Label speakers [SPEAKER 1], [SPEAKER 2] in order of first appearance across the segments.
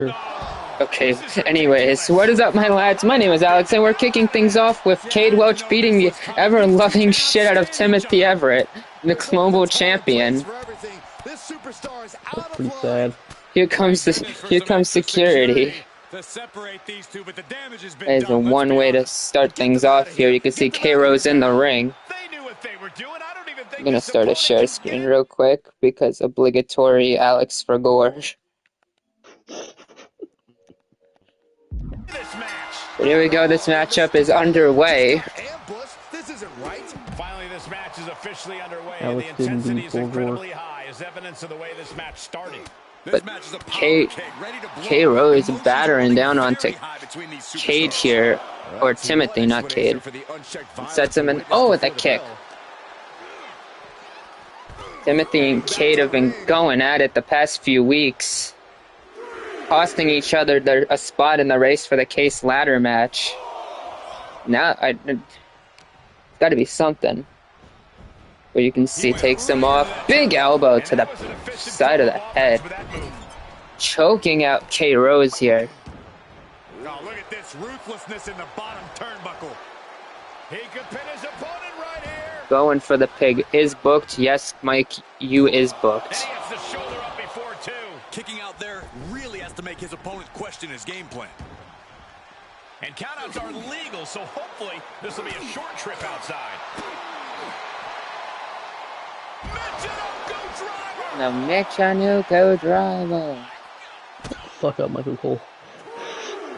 [SPEAKER 1] Okay, anyways, what is up, my lads? My name is Alex, and we're kicking things off with Cade Welch beating the ever-loving shit out of Timothy Everett, the global champion.
[SPEAKER 2] That's pretty sad.
[SPEAKER 1] Here comes security. There's one way to start things off here. You can see K-Rose in the ring. I'm gonna start a share screen real quick because obligatory Alex for gore. But here we go, this matchup is underway.
[SPEAKER 3] Finally, this match is officially underway.
[SPEAKER 1] Alex
[SPEAKER 3] the intensity is incredibly high as evidence of the way this match started.
[SPEAKER 1] But K-Rose is battering down onto Cade here, or Timothy, not Cade. Sets him in, oh, with a kick. Timothy and Cade have been going at it the past few weeks, costing each other a spot in the race for the Case ladder match. Now, it's got to be something. But you can see takes him off. Big elbow to the side of the head. Choking out K-Rose here.
[SPEAKER 3] Oh, look at this ruthlessness in the bottom turnbuckle. He could pin his opponent right here.
[SPEAKER 1] Going for the pig is booked. Yes, Mike, you is booked.
[SPEAKER 3] And he has the shoulder up before, too. Kicking out there really has to make his opponent question his game plan. And countouts are legal, so hopefully this will be a short trip outside.
[SPEAKER 1] The Michinoku driver.
[SPEAKER 2] Fuck up, Michael Cole.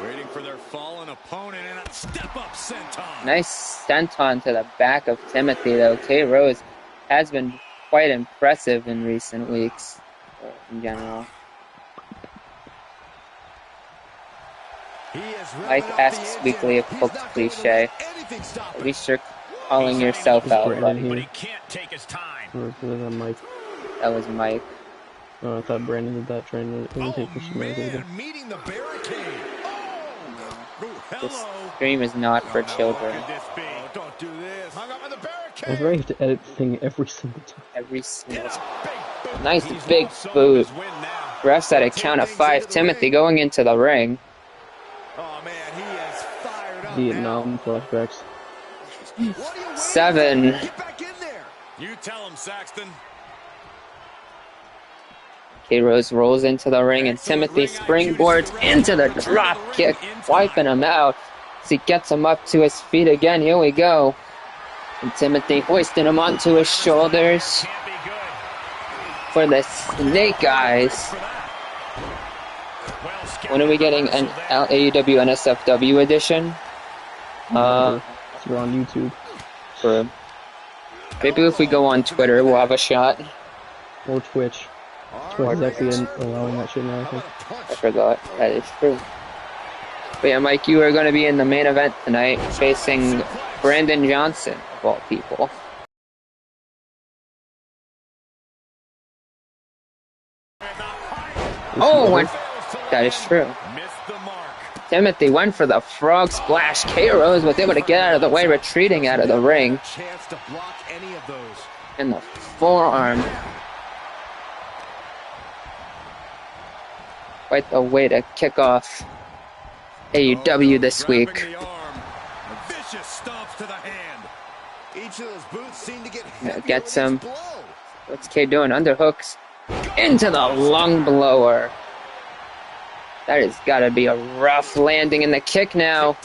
[SPEAKER 3] Waiting for their fallen opponent and a step-up senton.
[SPEAKER 1] Nice senton to the back of Timothy, though. K-Rose has been quite impressive in recent weeks, in general. Mike asks weekly if booked cliche. At least you're calling yourself out, buddy.
[SPEAKER 3] But he can't take his time.
[SPEAKER 2] Mike.
[SPEAKER 1] That was Mike.
[SPEAKER 2] Oh, I thought Brandon did that trying to imitate for some reason.
[SPEAKER 3] Meeting the barricade.
[SPEAKER 1] This stream is not for children.
[SPEAKER 3] Don't do this. Hung up on the barricade.
[SPEAKER 2] I was ready to edit the thing every single time.
[SPEAKER 1] Every single time. Nice big boot. Refs at a count of 5. Timothy going into the ring.
[SPEAKER 3] Oh man, he is fired up.
[SPEAKER 2] Vietnam flashbacks.
[SPEAKER 1] 7.
[SPEAKER 3] Get back in there. You tell him, Saxton.
[SPEAKER 1] K-Rose rolls into the ring and Timothy springboards into the drop kick, wiping him out as he gets him up to his feet again. Here we go. And Timothy hoisting him onto his shoulders for the snake eyes. When are we getting an AUW NSFW edition?
[SPEAKER 2] We're on YouTube.
[SPEAKER 1] Maybe if we go on Twitter, we'll have a shot.
[SPEAKER 2] Or Twitch. Twitch is actually allowing that shit now, I think.
[SPEAKER 1] I forgot. That is true. But yeah, Mike, you are going to be in the main event tonight, facing Brandon Johnson, of all people. Oh, that is true. Timothy went for the frog splash. K-Rose was able to get out of the way, retreating out of the ring. And the forearm. Quite the way to kick off AUW this week. Gets him. What's K doing? Underhooks into the lung blower. That has got to be a rough landing in the kick now.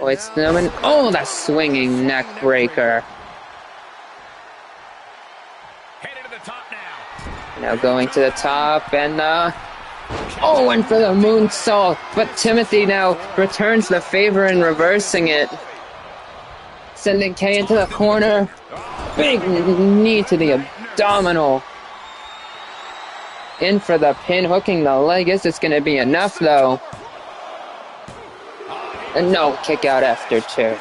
[SPEAKER 1] Oh, it's coming. Oh, the swinging neck breaker. Now going to the top and oh, and for the moonsault. But Timothy now returns the favor in reversing it. Sending K into the corner. Big knee to the abdominal. In for the pin, hooking the leg. Is this going to be enough, though? And no, kick out after 2.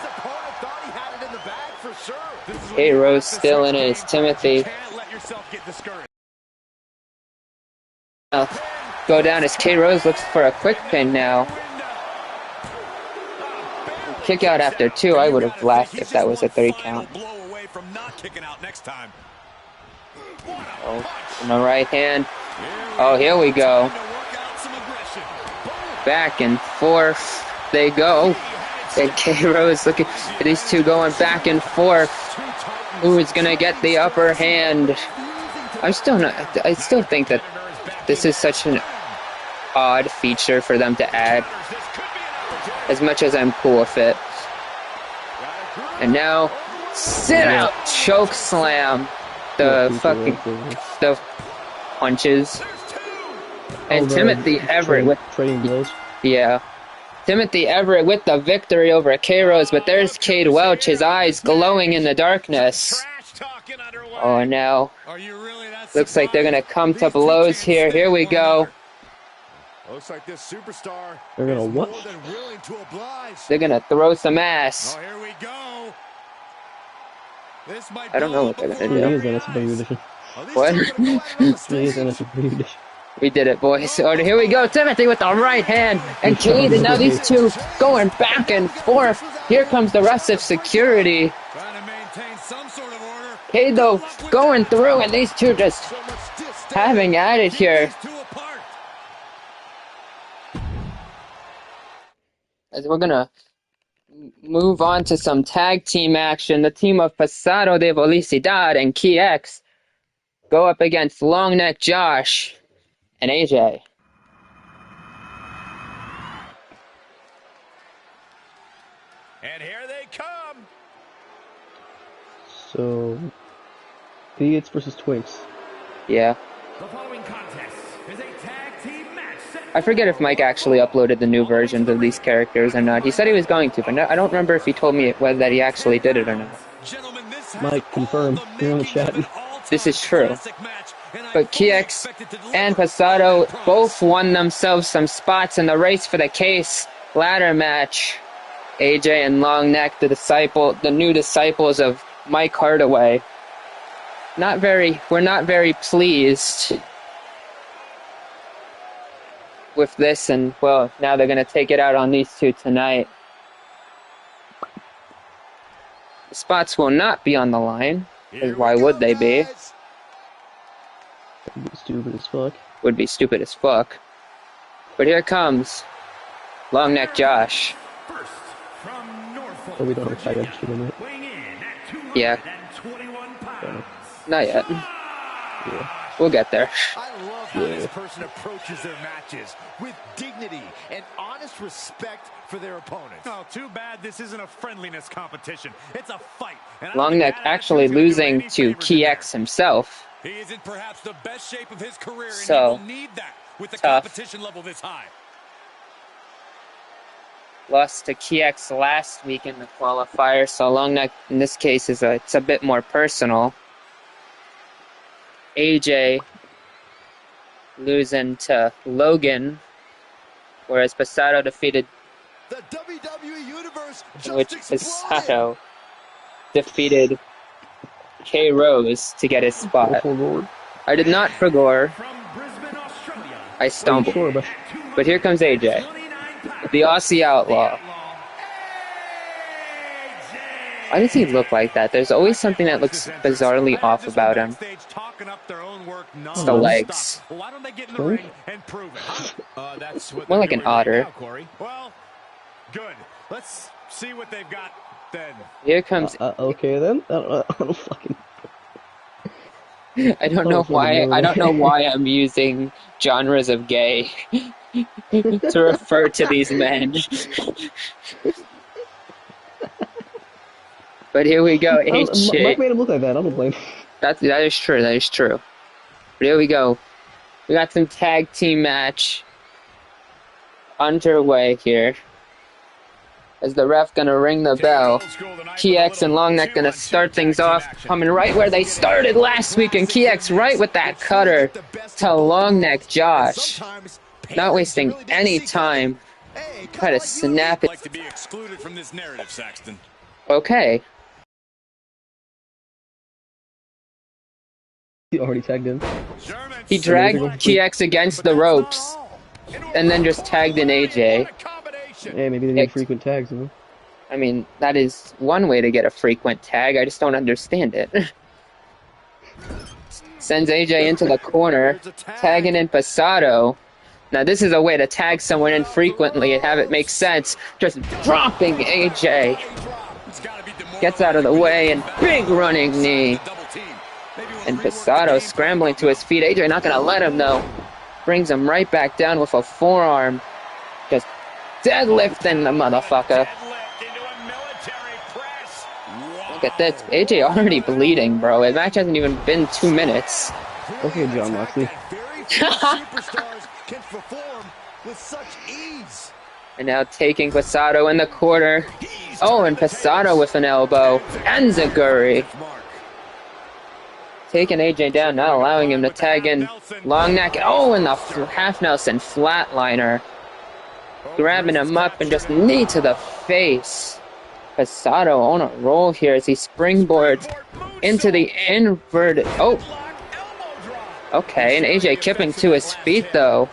[SPEAKER 1] K-Rose still in it. It's Timothy. Go down as K-Rose looks for a quick pin now. Kick out after 2. I would have laughed if that was a 3 count. Oh, from the right hand. Oh, here we go. Back and forth they go. And K-Rose looking at these two going back and forth. Who is going to get the upper hand? I still think that this is such an odd feature for them to add. As much as I'm cool with it. And now, sit out choke slam. The punches. And Timothy Everett with
[SPEAKER 2] trading blows.
[SPEAKER 1] Yeah. Timothy Everett with the victory over K-Rose, but there's Cade Welch, his eyes glowing in the darkness. Oh, now looks like they're gonna come to blows here. Here we go.
[SPEAKER 3] Looks like this superstar.
[SPEAKER 2] They're gonna what?
[SPEAKER 1] They're gonna throw some ass.
[SPEAKER 3] Oh, here we go. This might
[SPEAKER 1] I don't know what they're gonna
[SPEAKER 2] Yeah,
[SPEAKER 1] do.
[SPEAKER 2] he is NSW edition.
[SPEAKER 1] What?
[SPEAKER 2] He is NSW edition.
[SPEAKER 1] We did it, boys. Oh, here we go. Timothy with the right hand. And Cade, and now these two going back and forth. Here comes the rest of security.
[SPEAKER 3] Trying to maintain some sort of order.
[SPEAKER 1] Cade, though, going through, and these two just having at it here. As we're gonna move on to some tag team action. The team of Pasado de Felicidad and Key X go up against Long Neck Josh and AJ.
[SPEAKER 3] And here they come.
[SPEAKER 2] So, Idiots versus Twinks.
[SPEAKER 1] Yeah.
[SPEAKER 4] The following contest is a tag team match.
[SPEAKER 1] I forget if Mike actually uploaded the new versions of these characters or not. He said he was going to, but I don't remember if he told me whether that he actually did it or not.
[SPEAKER 2] Mike, confirm. You're in the chat.
[SPEAKER 1] This is true. But KX and Pasado both won themselves some spots in the race for the case ladder match. AJ and Longneck, the new disciples of Mike Hardaway. We're not very pleased with this, and well, now they're gonna take it out on these two tonight. The spots will not be on the line, because why would they be?
[SPEAKER 2] That'd be stupid as fuck.
[SPEAKER 1] Would be stupid as fuck. But here comes Longneck Josh.
[SPEAKER 4] First, from Norfolk,
[SPEAKER 2] Oh, we don't have tag extra in it.
[SPEAKER 4] weighing in at
[SPEAKER 1] Yeah.
[SPEAKER 4] 221 pounds.
[SPEAKER 1] Not yet.
[SPEAKER 2] Yeah.
[SPEAKER 1] We'll get there.
[SPEAKER 3] I love how this person approaches their matches with dignity and honest respect for their opponents.
[SPEAKER 4] Oh, too bad this isn't a friendliness competition. It's a fight.
[SPEAKER 1] Longneck actually losing to Key X himself.
[SPEAKER 3] He is in perhaps the best shape of his career, and
[SPEAKER 1] So,
[SPEAKER 3] he will need that with the
[SPEAKER 1] tough.
[SPEAKER 3] competition level this high.
[SPEAKER 1] Lost to Key X last week in the qualifier, so Longneck in this case it's a bit more personal. AJ losing to Logan, whereas Pasado defeated,
[SPEAKER 3] The WWE Universe just
[SPEAKER 1] which
[SPEAKER 3] exploded.
[SPEAKER 1] Pasado defeated K-Rose to get his spot.
[SPEAKER 2] Forward.
[SPEAKER 1] I did not forgore,
[SPEAKER 4] From Brisbane, Australia.
[SPEAKER 1] I stumbled.
[SPEAKER 2] Sure, but
[SPEAKER 1] But here comes AJ,
[SPEAKER 4] 29 pounds.
[SPEAKER 1] the Aussie Outlaw. Why does he look like that? There's always something that looks bizarrely off about him. It's the legs.
[SPEAKER 3] Why don't they get in the ring and prove it? Huh? That's what
[SPEAKER 1] More
[SPEAKER 3] they're
[SPEAKER 1] like an
[SPEAKER 3] doing right
[SPEAKER 1] otter.
[SPEAKER 3] now, Corey. Well, good. Let's see what they've got then.
[SPEAKER 1] Here comes.
[SPEAKER 2] okay then. I don't fucking.
[SPEAKER 1] I don't know why. I don't know why I'm using genres of gay to refer to these men. But here we go.
[SPEAKER 2] Mike
[SPEAKER 1] AJ.
[SPEAKER 2] made him look like that. I don't blame him.
[SPEAKER 1] That is true. That is true. But here we go. We got some tag team match underway here. As the ref gonna ring the bell. KX and Longneck gonna start things off, coming right where they started last week, and KX right with that cutter to Longneck Josh. Not wasting any time. Try to snap it.
[SPEAKER 3] Like to be excluded from this narrative, Saxton.
[SPEAKER 1] Okay.
[SPEAKER 2] He already tagged in.
[SPEAKER 1] He dragged KX against the ropes, and then just tagged in AJ.
[SPEAKER 2] Hey, maybe they need frequent tags, you know?
[SPEAKER 1] I mean, that is one way to get a frequent tag. I just don't understand it. Sends AJ into the corner, tagging in Pasado. Now this is a way to tag someone in frequently and have it make sense. Just dropping AJ. Gets out of the way and big running knee. And Pasado scrambling to his feet. AJ not going to let him though. Brings him right back down with a forearm. Just deadlifting the motherfucker. Look at this. AJ already bleeding, bro. The match hasn't even been 2 minutes.
[SPEAKER 2] Okay, John Moxley.
[SPEAKER 1] And now taking Pasado in the corner. Oh, and Pasado with an elbow. Enziguri. Taking AJ down, not allowing him to tag in. Long neck. Oh, and the half Nelson flatliner. Grabbing him up and just knee to the face. Pasado on a roll here as he springboards into the inverted. Oh. Okay, and AJ kipping to his feet though.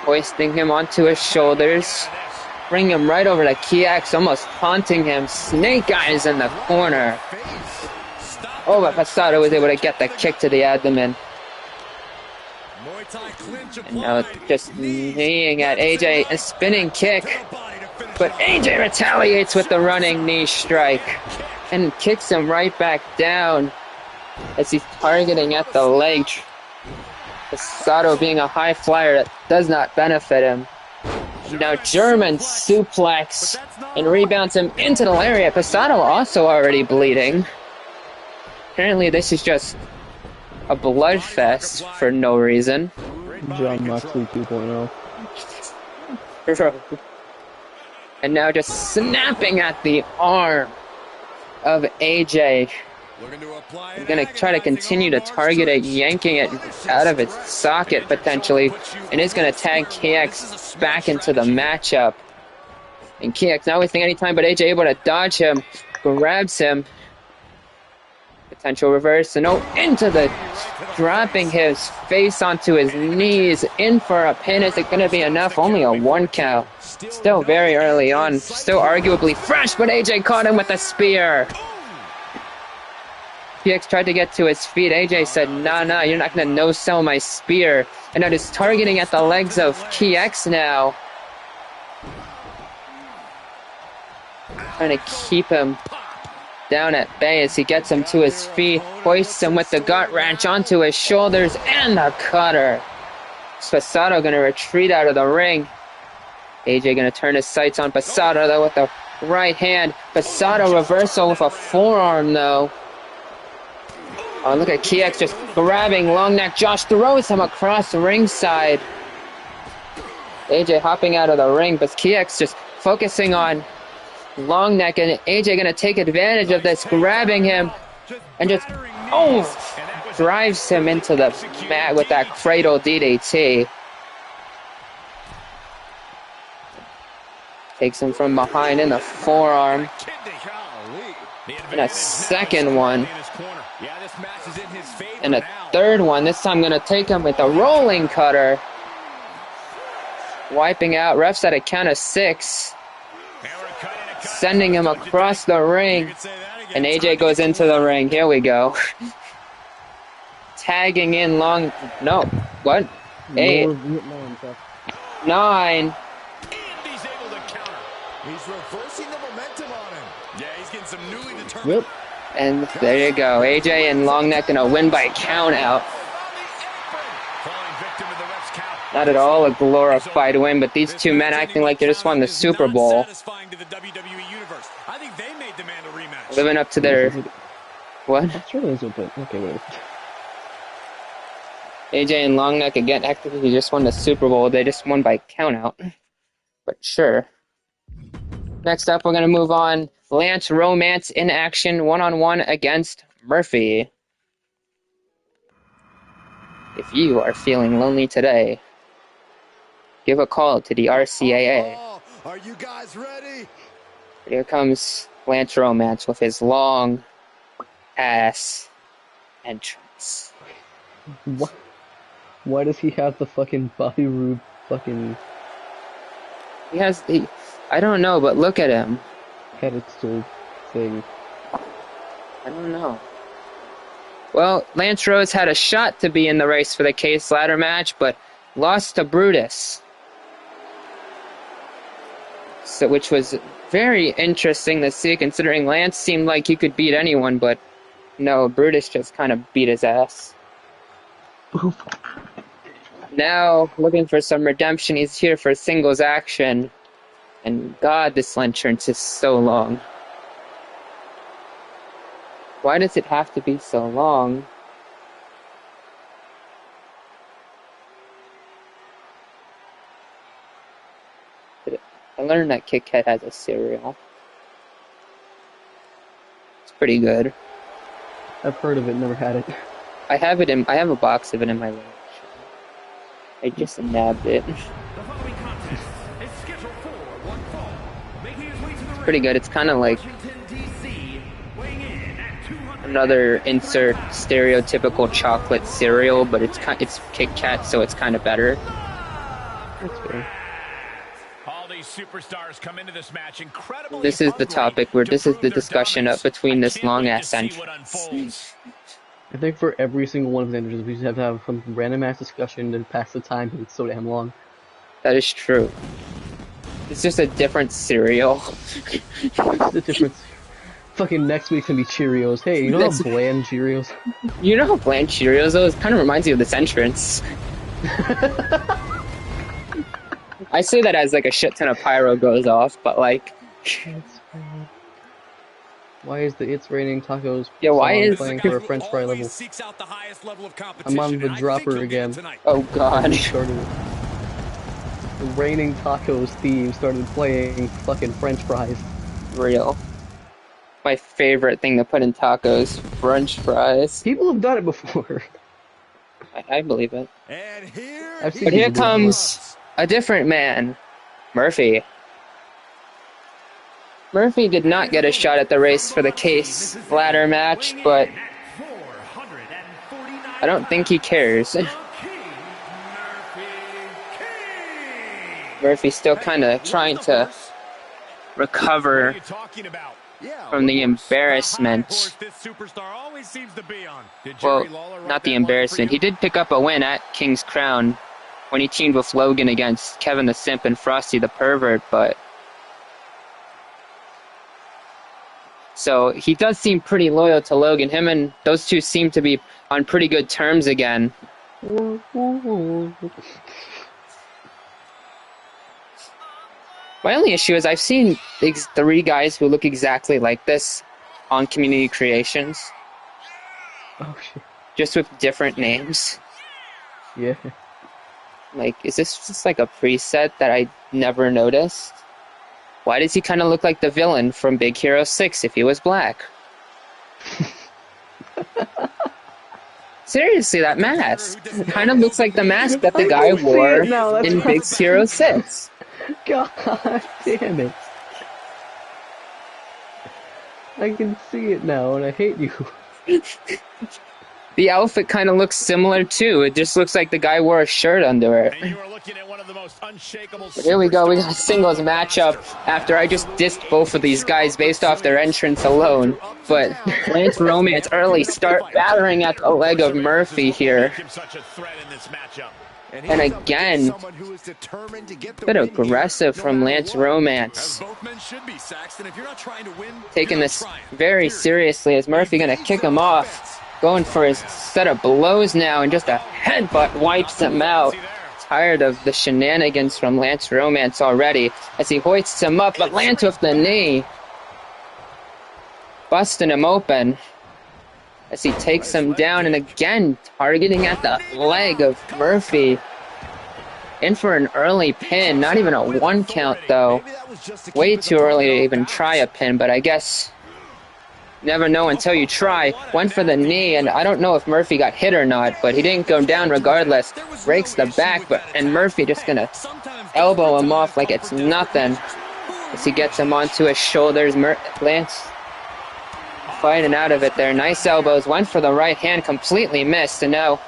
[SPEAKER 1] Hoisting him onto his shoulders. Bring him right over to KX, almost taunting him. Snake eyes in the corner. Oh, but Pasado was able to get the kick to the abdomen. And now just kneeing at AJ, a spinning kick. But AJ retaliates with the running knee strike. And kicks him right back down as he's targeting at the leg. Pasado being a high flyer that does not benefit him. Now German suplex and rebounds him into the lariat. Pasado also already bleeding. Apparently this is just a bloodfest for no reason.
[SPEAKER 2] John Moxley 2.0.
[SPEAKER 1] And now just snapping at the arm of AJ. He's going to try to continue to target it, yanking it out of its socket potentially, and is going to tag KX back into the matchup. And KX not wasting any time, but AJ able to dodge him, grabs him. Potential reverse, and into the, dropping his face onto his knees, in for a pin. Is it going to be enough? Only a 1 count. Still very early on, still arguably fresh, but AJ caught him with a spear. PX tried to get to his feet. AJ said, nah, you're not going to no-sell my spear. And now just targeting at the legs of KX now. Trying to keep him down at bay as he gets him to his feet. Hoists him with the gut wrench onto his shoulders and the cutter. Pasado going to retreat out of the ring. AJ going to turn his sights on Pasado though with the right hand. Pasado reversal with a forearm though. Oh, look at KX just grabbing long neck. Josh throws him across the ringside. AJ hopping out of the ring, but KX just focusing on long neck, and AJ gonna take advantage of this, grabbing him and just drives him into the mat with that cradle DDT. Takes him from behind in the forearm. And a second one. And a third one. This time going to take him with a rolling cutter. Wiping out. Refs at a count of 6. Sending him across the ring. And AJ goes into the ring. Here we go. Tagging in long... No. What? 8. 9.
[SPEAKER 3] He's reversing the momentum on him. Yeah, he's getting some newly determined.
[SPEAKER 2] Yep.
[SPEAKER 1] And there you go. AJ and Longneck gonna win by count out. Not at all a glorified win, but these two men acting like they just won the Super Bowl. Living up to their... What?
[SPEAKER 2] That's really open. Okay, wait.
[SPEAKER 1] AJ and Longneck again acting like they just won the Super Bowl. They just won by count out. But sure. Next up, we're going to move on. Lance Romance in action, one-on-one against Murphy. If you are feeling lonely today, give a call to the RCAA.
[SPEAKER 3] Are you guys ready?
[SPEAKER 1] Here comes Lance Romance with his long ass entrance.
[SPEAKER 2] What? Why does he have the fucking Bobby Roode fucking...
[SPEAKER 1] He has the... I don't know, but look at him.
[SPEAKER 2] pedestal thing?
[SPEAKER 1] I don't know. Well, Lance Rose had a shot to be in the race for the case ladder match, but lost to Brutus. So, which was very interesting to see, considering Lance seemed like he could beat anyone, but no, Brutus just kind of beat his ass. Now, looking for some redemption, he's here for singles action. And God, this entrance is so long. Why does it have to be so long? I learned that Kit Kat has a cereal. It's pretty good.
[SPEAKER 2] I've heard of it, never had it.
[SPEAKER 1] I have a box of it in my room. I just nabbed it.
[SPEAKER 4] The following contest is scheduled for one fall. Making his way to the ring.
[SPEAKER 1] Pretty good. It's kind of like
[SPEAKER 4] Washington, D.C., weighing in at 200.
[SPEAKER 1] another insert stereotypical chocolate cereal, but it's Kit Kat, so it's kind of better.
[SPEAKER 2] That's fair.
[SPEAKER 3] All these superstars come into this match incredibly
[SPEAKER 1] This is the
[SPEAKER 3] hungry
[SPEAKER 1] topic where
[SPEAKER 3] to
[SPEAKER 1] this is
[SPEAKER 3] prove
[SPEAKER 1] the
[SPEAKER 3] their
[SPEAKER 1] discussion
[SPEAKER 3] dominance.
[SPEAKER 1] between
[SPEAKER 3] I
[SPEAKER 1] this
[SPEAKER 3] can't wait
[SPEAKER 1] long-ass
[SPEAKER 3] to see what
[SPEAKER 1] entrance.
[SPEAKER 3] unfolds.
[SPEAKER 2] I think for every single one of the entrances, we just have to have some random ass discussion to pass the time because it's so damn long.
[SPEAKER 1] That is true. It's just a different cereal.
[SPEAKER 2] What's the difference? Fucking next week's gonna be Cheerios. Hey, you know how bland Cheerios?
[SPEAKER 1] You know how bland Cheerios are? It kind of reminds me of this entrance. I say that as like a shit ton of pyro goes off, but like,
[SPEAKER 2] Why is the It's Raining Tacos
[SPEAKER 1] Yeah, why
[SPEAKER 2] song
[SPEAKER 1] is-
[SPEAKER 2] playing for a French fry level?
[SPEAKER 3] Seeks out the highest level of
[SPEAKER 2] I'm
[SPEAKER 3] competition,
[SPEAKER 2] on the
[SPEAKER 3] and I think
[SPEAKER 2] dropper
[SPEAKER 3] he'll get it
[SPEAKER 2] again.
[SPEAKER 3] tonight.
[SPEAKER 1] oh god.
[SPEAKER 2] Started the Raining Tacos theme started playing fucking French fries.
[SPEAKER 1] Real. My favorite thing to put in tacos, French fries.
[SPEAKER 2] People have done it before.
[SPEAKER 1] I believe it.
[SPEAKER 3] And here
[SPEAKER 2] I've seen
[SPEAKER 1] But here
[SPEAKER 2] people do it
[SPEAKER 1] comes a different man, Murphy. Murphy did not get a shot at the race for the case ladder match, but I don't think he cares. Murphy's still kind of trying to recover from the embarrassment. Well, not the embarrassment. He did pick up a win at King's Crown when he teamed with Logan against Kevin the Simp and Frosty the Pervert, but... So he does seem pretty loyal to Logan. Him and those two seem to be on pretty good terms again. My only issue is I've seen these three guys who look exactly like this on Community Creations,
[SPEAKER 2] Oh shit.
[SPEAKER 1] just with different names.
[SPEAKER 2] Yeah.
[SPEAKER 1] Like, is this just like a preset that I never noticed? Why does he kind of look like the villain from Big Hero 6 if he was black? Seriously, that mask kind of looks like the mask that the guy wore in Big Hero 6.
[SPEAKER 2] God damn it. I can see it now and I hate you.
[SPEAKER 1] The outfit kind of looks similar too. It just looks like the guy wore a shirt under it.
[SPEAKER 3] And you are looking at one of the most unshakable.
[SPEAKER 1] But here we go, we got a singles matchup after I just dissed both of these guys based off their entrance alone. But Lance Romance early start battering at the leg of Murphy here. And again, a bit aggressive from Lance Romance. Taking this very seriously. Is Murphy going to kick him off? Going for his set of blows now, and just a headbutt wipes him out. Tired of the shenanigans from Lance Romance already as he hoists him up, but Lance with the knee. Busting him open as he takes him down, and again targeting at the leg of Murphy. In for an early pin, not even a 1 count though. Way too early to even try a pin, but I guess never know until you try. Went for the knee, and I don't know if Murphy got hit or not, but he didn't go down regardless. Breaks the back, and Murphy just gonna elbow him off like it's nothing as he gets him onto his shoulders. Lance fighting out of it there. Nice elbows. Went for the right hand, completely missed, and now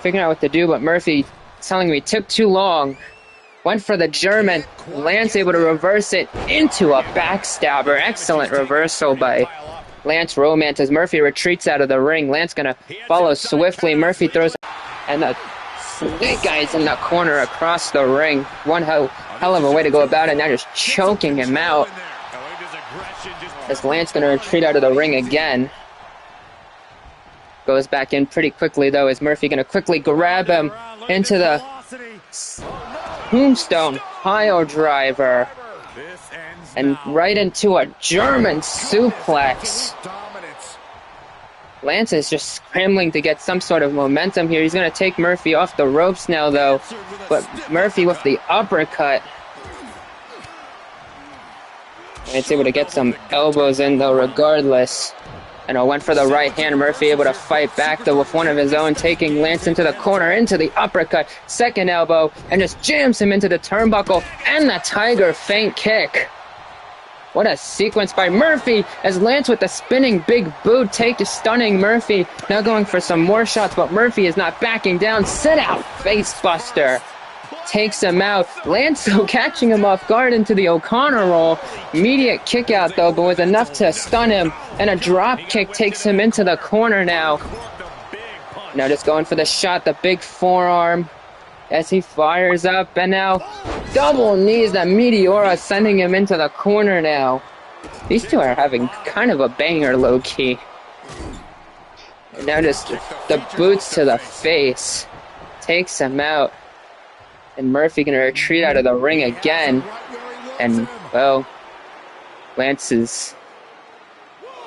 [SPEAKER 1] figuring out what to do, but Murphy telling me took too long. Went for the German. Lance able to reverse it into a backstabber. Excellent reversal by Lance romance as Murphy retreats out of the ring. Lance gonna follow swiftly. Murphy throws, and the snake eyes in the corner across the ring. One hell of a way to go about it. Now just choking him out. As Lance gonna retreat out of the ring again. Goes back in pretty quickly though. Is Murphy gonna quickly grab him into the tombstone pile driver. And right into a German suplex. Lance is just scrambling to get some sort of momentum here. He's going to take Murphy off the ropes now, though. But Murphy with the uppercut. Lance able to get some elbows in, though, regardless. And went for the right hand. Murphy able to fight back, though, with one of his own, taking Lance into the corner, into the uppercut. Second elbow, and just jams him into the turnbuckle. And the Tiger feint kick. What a sequence by Murphy as Lance with the spinning big boot stunning Murphy. Now going for some more shots, but Murphy is not backing down. Sit out, face buster. Takes him out. Lance though catching him off guard into the O'Connor roll. Immediate kick out though, but was enough to stun him. And a drop kick takes him into the corner now. Now just going for the shot, the big forearm. As he fires up, and now double knees, that Meteora sending him into the corner now. These two are having kind of a banger low-key. And now just the boots to the face. Takes him out. And Murphy gonna retreat out of the ring again. And, well, Lance is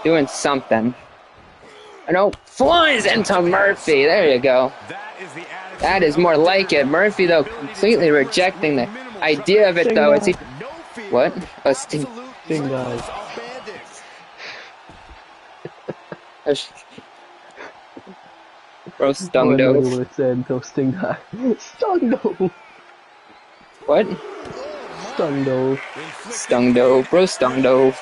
[SPEAKER 1] doing something. And flies into Murphy. There you go. That is more like it. Murphy, though, completely rejecting the idea of it, though. Is he... What? Oh, sting guys. Bro, stung dove.
[SPEAKER 2] What it said, no sting guy. Stung dove.
[SPEAKER 1] What?
[SPEAKER 2] Stung dove.
[SPEAKER 1] Stung dove. Bro, stung dove.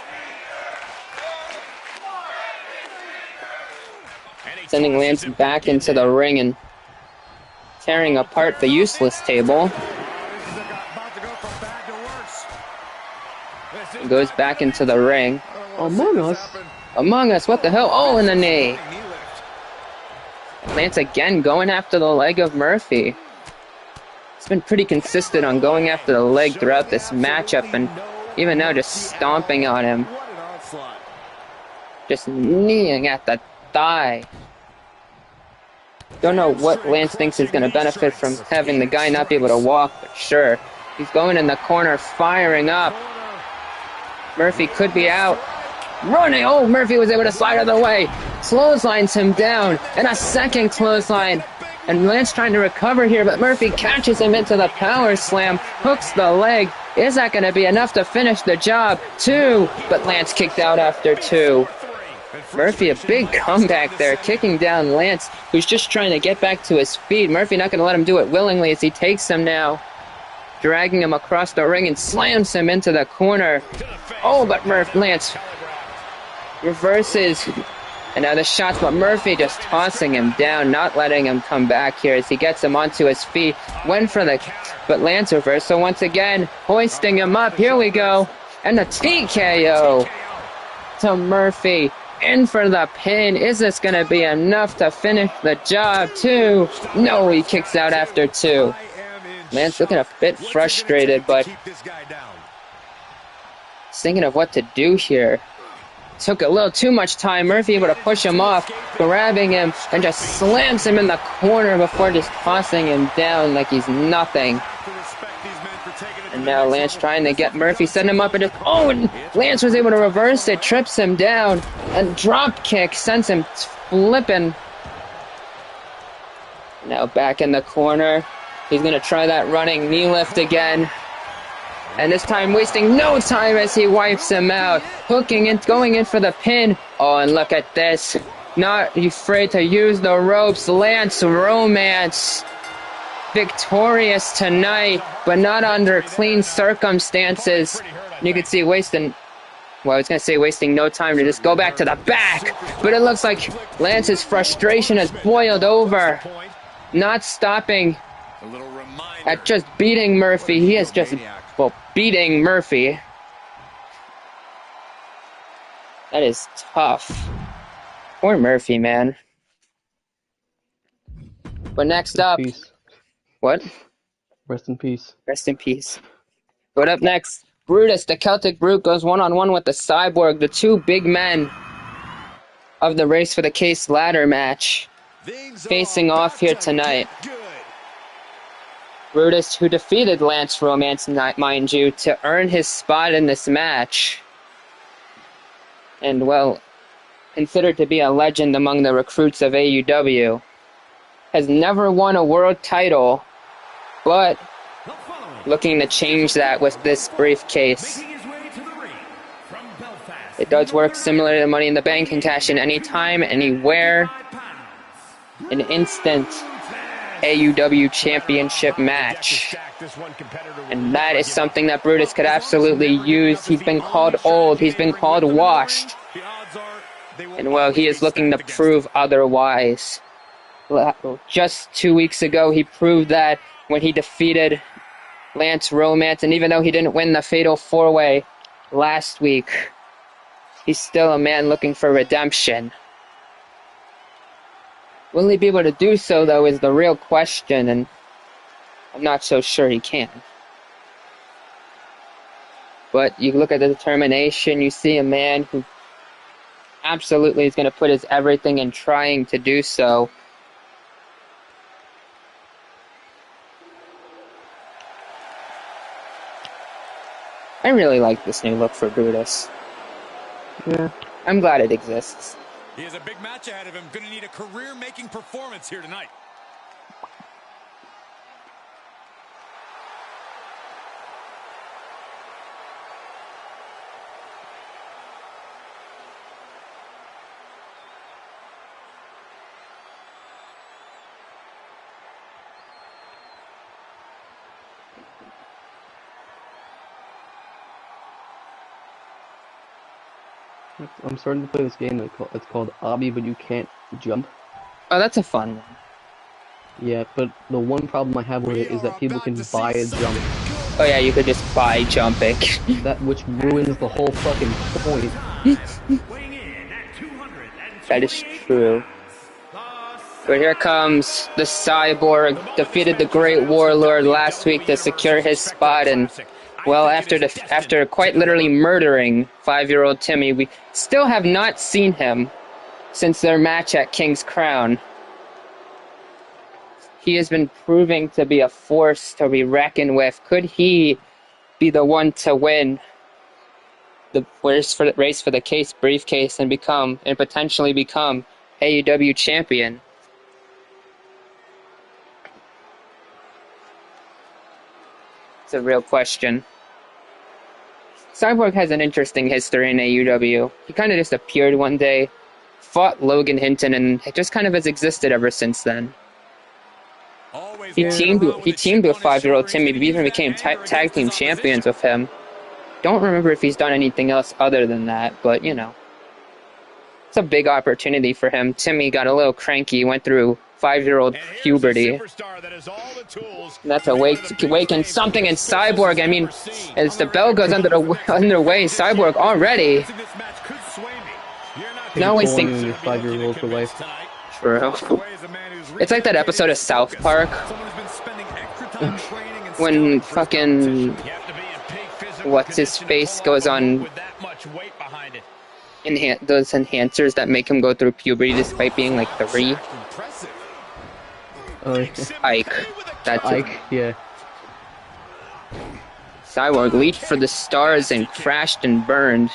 [SPEAKER 1] Sending Lance back into the ring and tearing apart the useless table. He goes back into the ring.
[SPEAKER 2] Among Us?
[SPEAKER 1] Among Us, what the hell? Oh, in the knee. Lance again going after the leg of Murphy. He's been pretty consistent on going after the leg throughout this matchup, and even now just stomping on him. Just kneeing at the thigh. Don't know what Lance thinks is going to benefit from having the guy not be able to walk, but sure. He's going in the corner, firing up. Murphy could be out. Running! Oh, Murphy was able to slide out of the way. Clotheslines him down. And a second clothesline. And Lance trying to recover here, but Murphy catches him into the power slam. Hooks the leg. Is that going to be enough to finish the job? 2. But Lance kicked out after 2. Murphy, a big comeback there, kicking down Lance, who's just trying to get back to his feet. Murphy not going to let him do it willingly as he takes him now, dragging him across the ring and slams him into the corner. Oh, but Lance reverses. And now the shots, but Murphy just tossing him down, not letting him come back here as he gets him onto his feet. Went for the, but Lance reversed. So once again, hoisting him up. Here we go. And the TKO to Murphy. In for the pin. Is this going to be enough to finish the job? 2. No, he kicks out after 2. Lance looking a bit frustrated, but he's thinking of what to do here. Took a little too much time. Murphy able to push him off, grabbing him, and just slams him in the corner before just tossing him down like he's nothing. And now Lance trying to get Murphy, setting him up, and just, and Lance was able to reverse it, trips him down, and drop kick sends him flipping. Now back in the corner. He's going to try that running knee lift again. And this time wasting no time as he wipes him out. Hooking and going in for the pin. Oh, and look at this. Not afraid to use the ropes. Lance Romance victorious tonight, but not under clean circumstances. You can see wasting no time to just go back to the back. But it looks like Lance's frustration has boiled over. Not stopping at just beating Murphy. He is just, beating Murphy. That is tough. Poor Murphy, man. But next up,
[SPEAKER 2] Peace.
[SPEAKER 1] what?
[SPEAKER 2] Rest in peace.
[SPEAKER 1] Rest in peace. But up next, Brutus, the Celtic Brute, goes one-on-one with the Cyborg, the two big men of the race for the case ladder match, facing off here tonight. Brutus, who defeated Lance Romance, mind you, to earn his spot in this match, and, well, considered to be a legend among the recruits of AUW, has never won a world title, but looking to change that with this briefcase. It does work similar to Money in the Bank, can cash in anytime, anywhere. An instant AUW championship match. And that is something that Brutus could absolutely use. He's been called old, he's been called washed. And well, he is looking to prove otherwise. Just 2 weeks ago, he proved that when he defeated Lance Romance, and even though he didn't win the Fatal 4-Way last week, he's still a man looking for redemption. Will he be able to do so, though, is the real question, and I'm not so sure he can. But you look at the determination, you see a man who absolutely is going to put his everything in trying to do so. I really like this new look for Brutus.
[SPEAKER 2] Yeah.
[SPEAKER 1] I'm glad it exists.
[SPEAKER 3] He has a big match ahead of him. Going to need a career-making performance here tonight.
[SPEAKER 2] I'm starting to play this game. It's called Obby, but you can't jump.
[SPEAKER 1] Oh, that's a fun one.
[SPEAKER 2] Yeah, but the one problem I have with it is that people can buy a jump.
[SPEAKER 1] Oh yeah, you could just buy jumping.
[SPEAKER 2] That which ruins the whole fucking point.
[SPEAKER 1] That is true. But here comes the Cyborg, defeated the Great Warlord last week to secure his spot, and well, after quite literally murdering 5-year-old Timmy, we still have not seen him since their match at King's Crown. He has been proving to be a force to be reckoned with. Could he be the one to win the race for the case briefcase and potentially become AUW champion? It's a real question. Cyborg has an interesting history in AUW. He kind of just appeared one day, fought Logan Hinton, and it just kind of has existed ever since then. He teamed with 5-year-old Timmy, but even became tag team champions with him. Don't remember if he's done anything else other than that, but you know. It's a big opportunity for him. Timmy got a little cranky, went through 5-year-old puberty. And that's awakened something in Cyborg. I mean, as the bell goes underway, Cyborg already. Now I think
[SPEAKER 2] 5-year-old for life.
[SPEAKER 1] True. It's like that episode of South Park when fucking what's his face goes on those enhancers that make him go through puberty despite being like 3. Ike. That's
[SPEAKER 2] Ike,
[SPEAKER 1] it.
[SPEAKER 2] yeah.
[SPEAKER 1] Cyborg leaped for the stars and crashed and burned.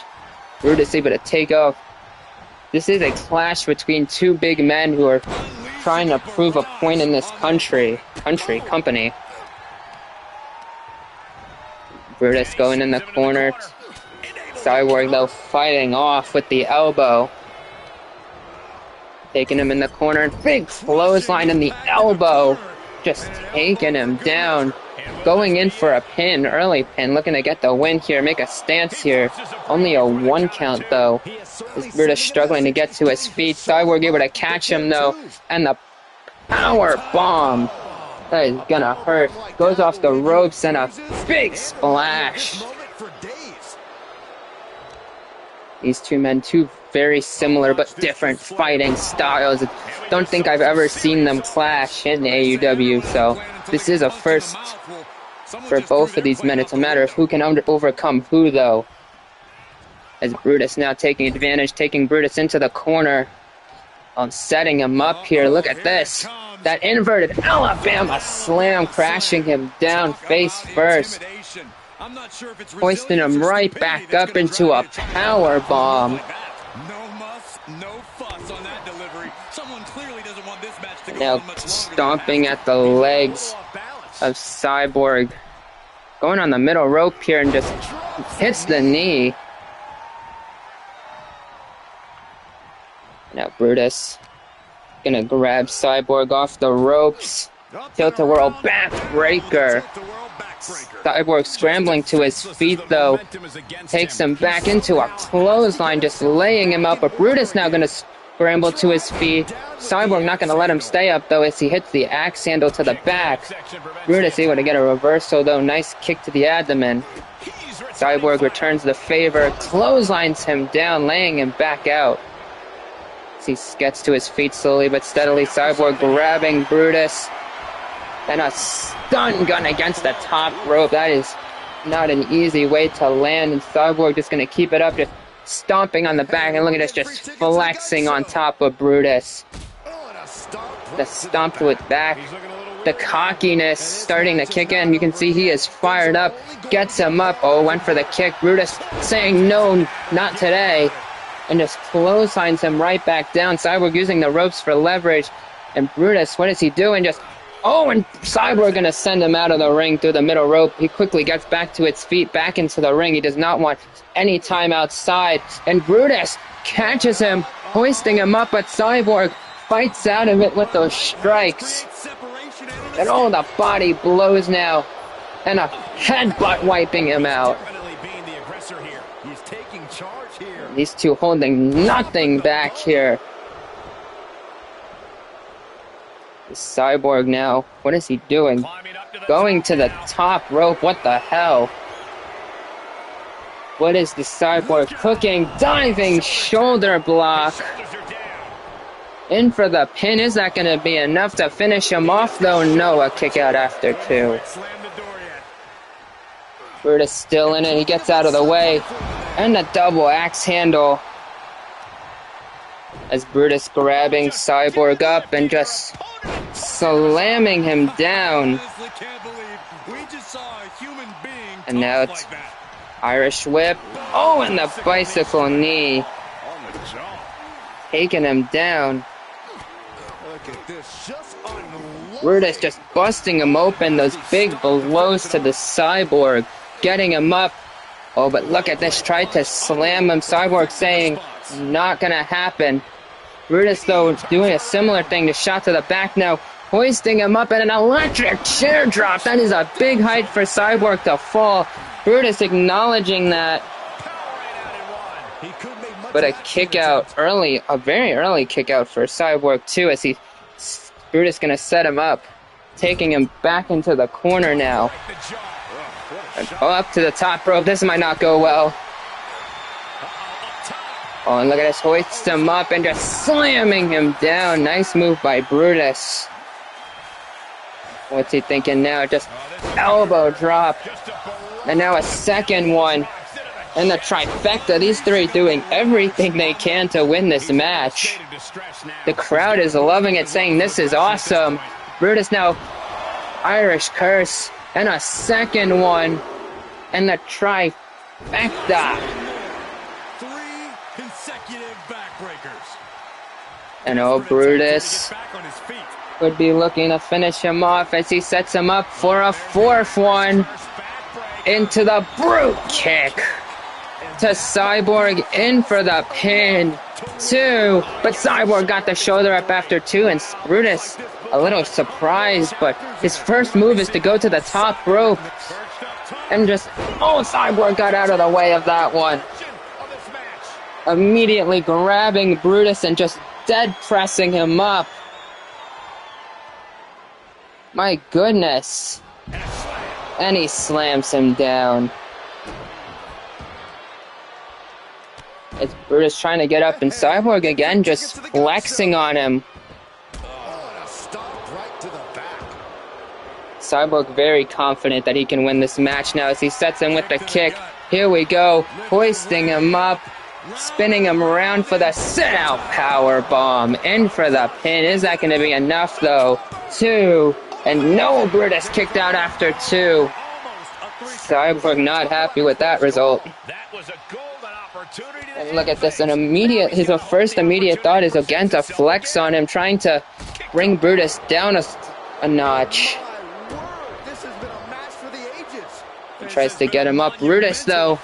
[SPEAKER 1] Brutus able to take off. This is a clash between two big men who are trying to prove a point in this company. Brutus going in the corner. Cyborg, though, fighting off with the elbow. Taking him in the corner. Big clothesline in the elbow. Just taking him down. Going in for a pin, early pin. Looking to get the win here, make a stance here. Only a 1 count, though. As Brutus struggling to get to his feet. Cyborg able to catch him, though. And the power bomb. That is gonna hurt. Goes off the ropes and a big splash. These two men, two very similar but different fighting styles. Don't think I've ever seen them clash in AUW, so this is a first for both of these men. It's a matter of who can overcome who, though. As Brutus now taking advantage, taking Brutus into the corner. Setting him up here. Look at this. That inverted Alabama slam, crashing him down face first. Hoisting him right back up into a power bomb. Now stomping at the legs of Cyborg. Going on the middle rope here and just hits the knee. Now Brutus gonna grab Cyborg off the ropes. Tilt-a-whirl backbreaker. Cyborg scrambling to his feet, though. Takes him back into a clothesline, just laying him up. But Brutus now gonna scramble to his feet. Cyborg not gonna let him stay up, though, as he hits the axe handle to the back. Brutus able to get a reversal, though. Nice kick to the abdomen. Cyborg returns the favor, clotheslines him down, laying him back out. He gets to his feet slowly but steadily. Cyborg grabbing Brutus. And a stun gun against the top rope. That is not an easy way to land. And Cyborg just going to keep it up, just stomping on the back. And look at this, just flexing on top of Brutus. The stomp to it back. The cockiness starting to kick in. You can see he is fired up. Gets him up. Oh, went for the kick. Brutus saying no, not today. And just clotheslines him right back down. Cyborg using the ropes for leverage. And Brutus, what is he doing? And Cyborg gonna send him out of the ring through the middle rope. He quickly gets back to its feet, back into the ring. He does not want any time outside. And Brutus catches him, hoisting him up, but Cyborg fights out of it with those strikes. And the body blows now. And a headbutt wiping him out. These two holding nothing back here. Cyborg now, what is he doing? Going to the top rope, what the hell? What is the Cyborg cooking? Diving shoulder block. In for the pin. Is that going to be enough to finish him off, though? No, a kick out after two. Brutus still in it. He gets out of the way. And a double axe handle. As Brutus grabbing Cyborg up and just slamming him down. And now it's Irish whip. Oh, and the bicycle knee. Taking him down. Brutus just busting him open. Those big blows to the Cyborg. Getting him up. Oh, but look at this. Tried to slam him. Cyborg saying, not gonna happen. Brutus, though, doing a similar thing. The shot to the back now. Hoisting him up and an electric chair drop. That is a big height for Cyborg to fall. Brutus acknowledging that. But a kick out early. A very early kick out for Cyborg, too, as Brutus gonna set him up. Taking him back into the corner now. And up to the top rope. This might not go well. Oh, and look at this. Hoists him up and just slamming him down. Nice move by Brutus. What's he thinking now? Just elbow drop. And now a second one. And the trifecta. These three doing everything they can to win this match. The crowd is loving it, saying this is awesome. Brutus now Irish curse. And a second one. And the trifecta.
[SPEAKER 3] 3 consecutive backbreakers.
[SPEAKER 1] And Brutus would be looking to finish him off as he sets him up for a fourth one. Into the brute kick. To Cyborg, in for the pin. 2. But Cyborg got the shoulder up after 2. And Brutus a little surprised, but his first move is to go to the top rope. And just, Cyborg got out of the way of that one. Immediately grabbing Brutus and just dead pressing him up. My goodness. And he slams him down. It's Brutus trying to get up, and Cyborg again just flexing on him. Cyborg very confident that he can win this match now as he sets him with the kick. Here we go, hoisting him up, spinning him around for the sit-out power bomb. In for the pin. Is that going to be enough, though? 2, and no, Brutus kicked out after 2. Cyborg not happy with that result. And look at this, his first immediate thought is again to flex on him, trying to bring Brutus down a notch. He tries to get him up. Brutus, though,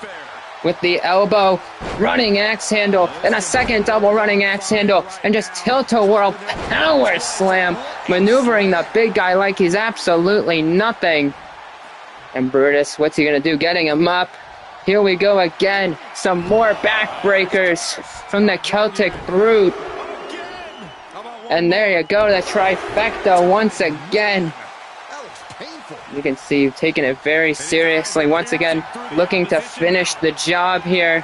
[SPEAKER 1] with the elbow, running axe handle, and a second double running axe handle, and just tilt-a-whirl power slam, maneuvering the big guy like he's absolutely nothing. And Brutus, what's he going to do? Getting him up. Here we go again. Some more backbreakers from the Celtic Brute. And there you go, the trifecta once again. You can see you've taken it very seriously. Once again, looking to finish the job here.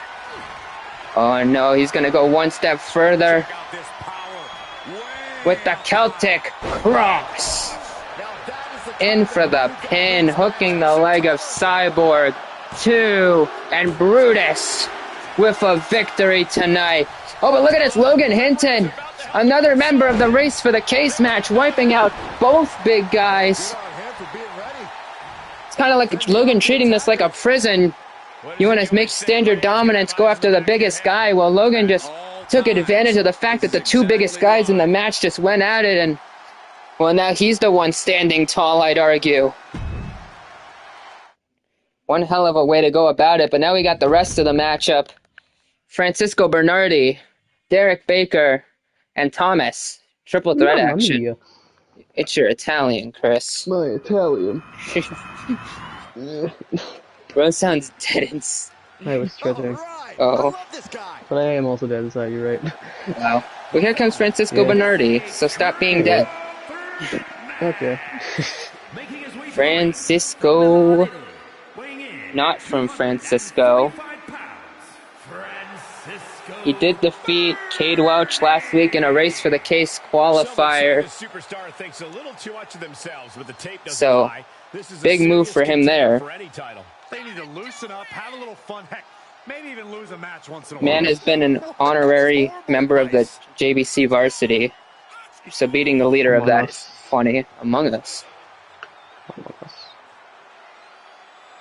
[SPEAKER 1] Oh no, he's going to go one step further with the Celtic Cross. In for the pin, hooking the leg of Cyborg. 2, and Brutus with a victory tonight. Oh, but look at this, Logan Hinton, another member of the Race for the Case match, wiping out both big guys. It's kind of like Logan treating this like a prison. You want to stand your dominance, go after the biggest guy. Well, Logan just took advantage of the fact that the 2 biggest guys in the match just went at it, and well, now he's the one standing tall, I'd argue. One hell of a way to go about it, but now we got the rest of the matchup. Francisco Bernardi, Derek Baker, and Thomas. Triple threat action.
[SPEAKER 2] Mia.
[SPEAKER 1] It's your Italian, Chris.
[SPEAKER 2] My Italian.
[SPEAKER 1] Bro sounds dead
[SPEAKER 2] I was stretching.
[SPEAKER 1] Oh.
[SPEAKER 2] But I am also dead inside, you're right.
[SPEAKER 1] Wow. Well, here comes Francisco Bernardi, so stop being dead.
[SPEAKER 2] Okay.
[SPEAKER 1] Francisco... Not from Francisco. He did defeat Cade Welch last week in a Race for the Case qualifier. So, big move for him there. Man has been an honorary member of the JBC varsity. So beating the leader of that is funny. Among Us.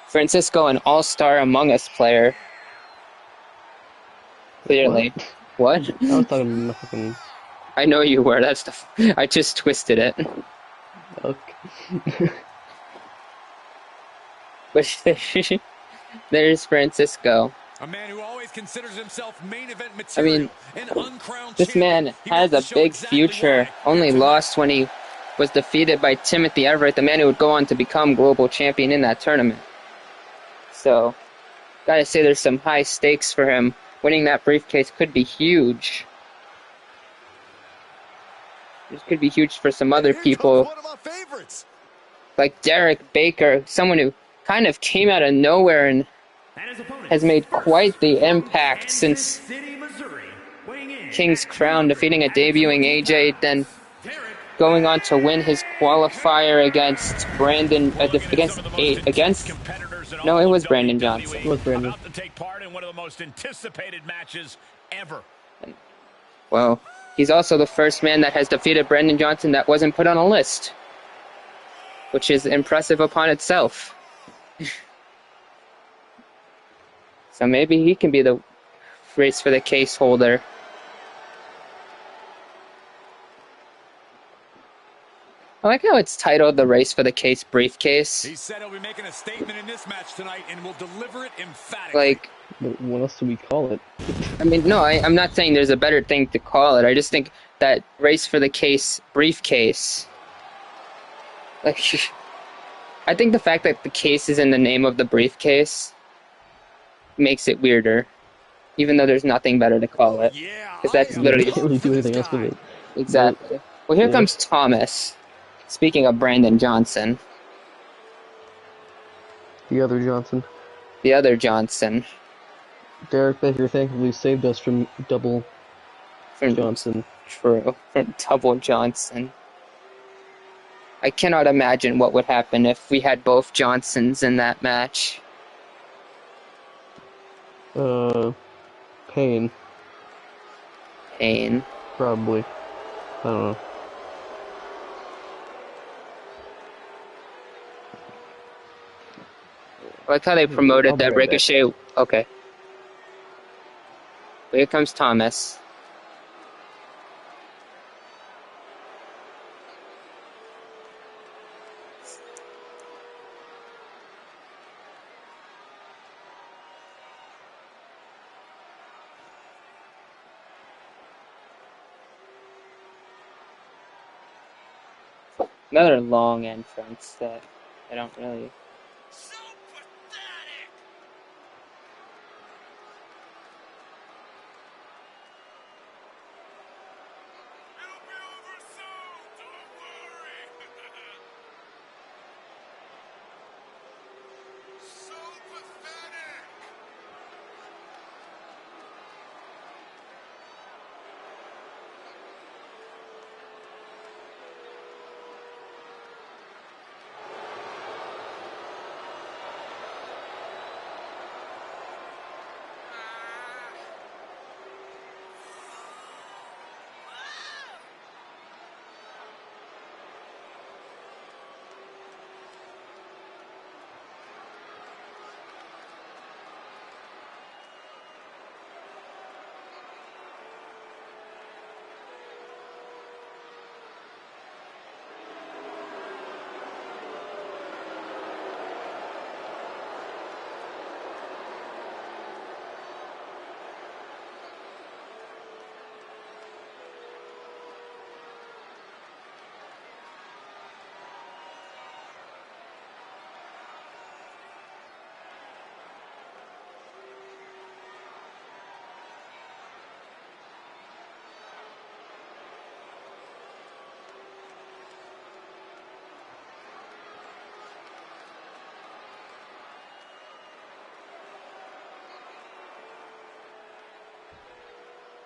[SPEAKER 1] Francisco, an all-star Among Us player. Clearly. What?
[SPEAKER 2] I was talking fucking...
[SPEAKER 1] I know you were. That's the... I just twisted it.
[SPEAKER 2] Okay.
[SPEAKER 1] But there's Francisco.
[SPEAKER 3] A man who always considers himself main event
[SPEAKER 1] I
[SPEAKER 3] material.
[SPEAKER 1] mean, this man has a big future. Only lost when he was defeated by Timothy Everett, the man who would go on to become global champion in that tournament. So, gotta say there's some high stakes for him. Winning that briefcase could be huge. This could be huge for some other people. Like Derek Baker, someone who kind of came out of nowhere and has made quite the impact since King's Crown, defeating a debuting AJ, then going on to win his qualifier against Brandon, no, it was Brandon Johnson.
[SPEAKER 2] It was Brandon.
[SPEAKER 3] About to take part in one of the most anticipated matches ever.
[SPEAKER 1] Well, he's also the first man that has defeated Brandon Johnson that wasn't put on a list, which is impressive upon itself. So maybe he can be the Race for the Case holder. I like how it's titled the Race for the Case briefcase.
[SPEAKER 3] He said he'll be making a statement in this match tonight and will deliver it emphatically.
[SPEAKER 1] Like,
[SPEAKER 2] what else do we call it?
[SPEAKER 1] I mean, no, I'm not saying there's a better thing to call it. I just think that Race for the Case briefcase, like, I think the fact that the case is in the name of the briefcase makes it weirder, even though there's nothing better to call it. Because that's literally...
[SPEAKER 2] You can't really do anything else with it.
[SPEAKER 1] Exactly. Well, here comes Thomas. Speaking of Brandon Johnson.
[SPEAKER 2] The other Johnson.
[SPEAKER 1] The other Johnson.
[SPEAKER 2] Derek Baker thankfully saved us from double
[SPEAKER 1] From
[SPEAKER 2] Johnson.
[SPEAKER 1] True. From Double Johnson. I cannot imagine what would happen if we had both Johnsons in that match.
[SPEAKER 2] Pain,
[SPEAKER 1] Pain.
[SPEAKER 2] probably. I don't know.
[SPEAKER 1] I like how they promoted
[SPEAKER 2] I'll be
[SPEAKER 1] that
[SPEAKER 2] right back.
[SPEAKER 1] Ricochet. Okay. Here comes Thomas. Another long entrance that I don't really...
[SPEAKER 3] So pathetic! It'll be over soon, don't worry! So pathetic!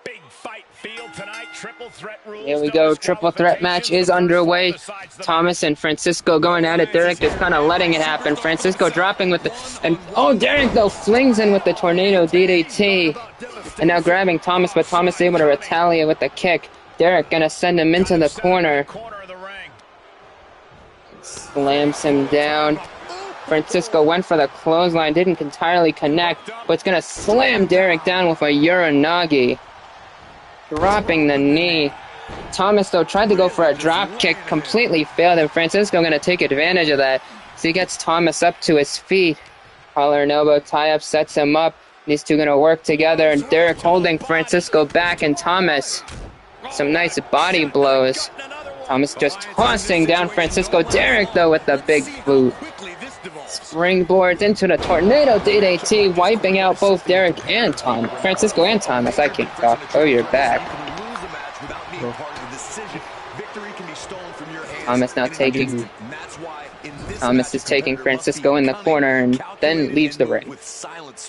[SPEAKER 3] Big fight field tonight. Triple threat rules.
[SPEAKER 1] Here we go. Triple threat match is underway. Thomas and Francisco going at it. Derek just kind of letting it happen. Francisco dropping with the... And, oh, Derek, though, flings in with the Tornado DDT. And now grabbing Thomas, but Thomas able to retaliate with the kick. Derek going to send him into the corner. Slams him down. Francisco went for the clothesline. Didn't entirely connect. But it's going to slam Derek down with a Uranagi. Dropping the knee. Thomas, though, tried to go for a drop kick, completely failed, and Francisco going to take advantage of that. So he gets Thomas up to his feet. Collar and elbow tie-up sets him up. These two going to work together, and Derek holding Francisco back, and Thomas, some nice body blows. Thomas just tossing down Francisco. Derek, though, with the big boot. Springboards into the Tornado DDT, wiping out both Derek and Tom. Francisco and Thomas. I can't talk. Oh, you're back. Thomas now taking... Thomas is taking Francisco in the corner and then leaves the ring.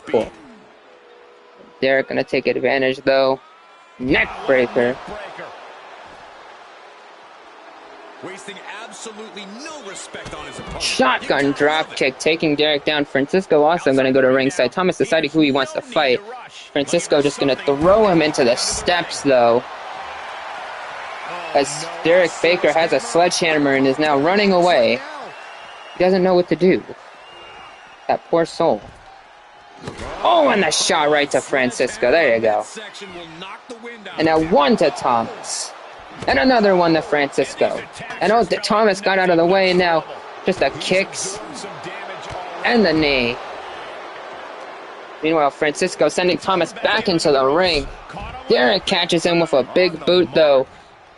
[SPEAKER 1] Cool. Derek gonna take advantage, though. Neck breaker.
[SPEAKER 3] Wasting absolutely no respect on his opponent.
[SPEAKER 1] Shotgun drop kick, taking Derek down. Francisco also going to go to ringside. Thomas deciding who he wants to fight. Francisco just going to throw him into the steps, though. As Derek Baker has a sledgehammer and is now running away. He doesn't know what to do. That poor soul. Oh, and the shot right to Francisco. There you go. And now one to Thomas. And another one to Francisco. And oh, Thomas got out of the way, and now just the kicks and the knee. Meanwhile, Francisco sending Thomas back into the ring. Derek catches him with a big boot, though.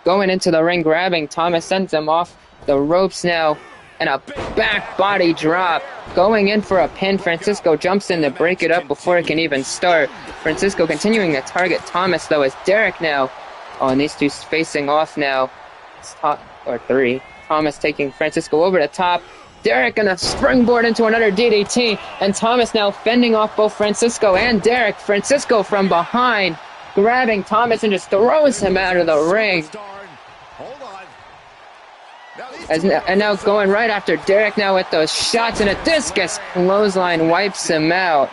[SPEAKER 1] Going into the ring, grabbing Thomas, sends him off the ropes now. And a back body drop. Going in for a pin. Francisco jumps in to break it up before it can even start. Francisco continuing to target Thomas, though, as Derek now... Oh, and these two facing off now. Or three. Thomas taking Francisco over the top. Derek gonna springboard into another DDT, and Thomas now fending off both Francisco and Derek. Francisco from behind, grabbing Thomas and just throws him out of the ring. And now going right after Derek now with those shots, and a discus clothesline wipes him out.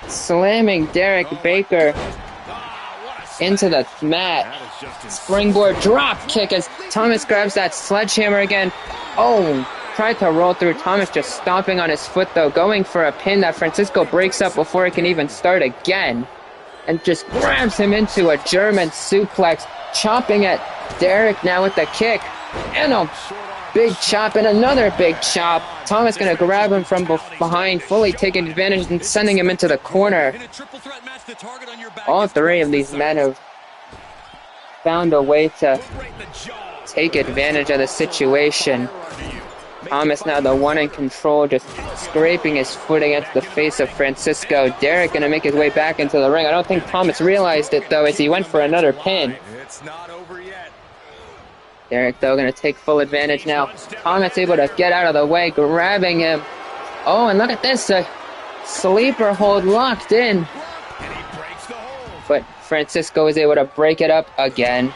[SPEAKER 1] Slamming Derek Baker into the mat. Springboard drop kick as Thomas grabs that sledgehammer again. Oh, tried to roll through. Thomas just stomping on his foot though, going for a pin that Francisco breaks up before it can even start again. And just grabs him into a German suplex, chopping at Derek now with the kick. And a big chop and another big chop. Thomas gonna grab him from behind, fully taking advantage and sending him into the corner. All three of these men have found a way to take advantage of the situation. Thomas now the one in control, just scraping his foot against the face of Francisco. Derek gonna make his way back into the ring. I don't think Thomas realized it though as he went for another pin.
[SPEAKER 3] It's not over yet.
[SPEAKER 1] Derek though gonna take full advantage now. Thomas able to get out of the way, grabbing him. Oh, and look at this, a sleeper hold locked in. But Francisco is able to break it up again.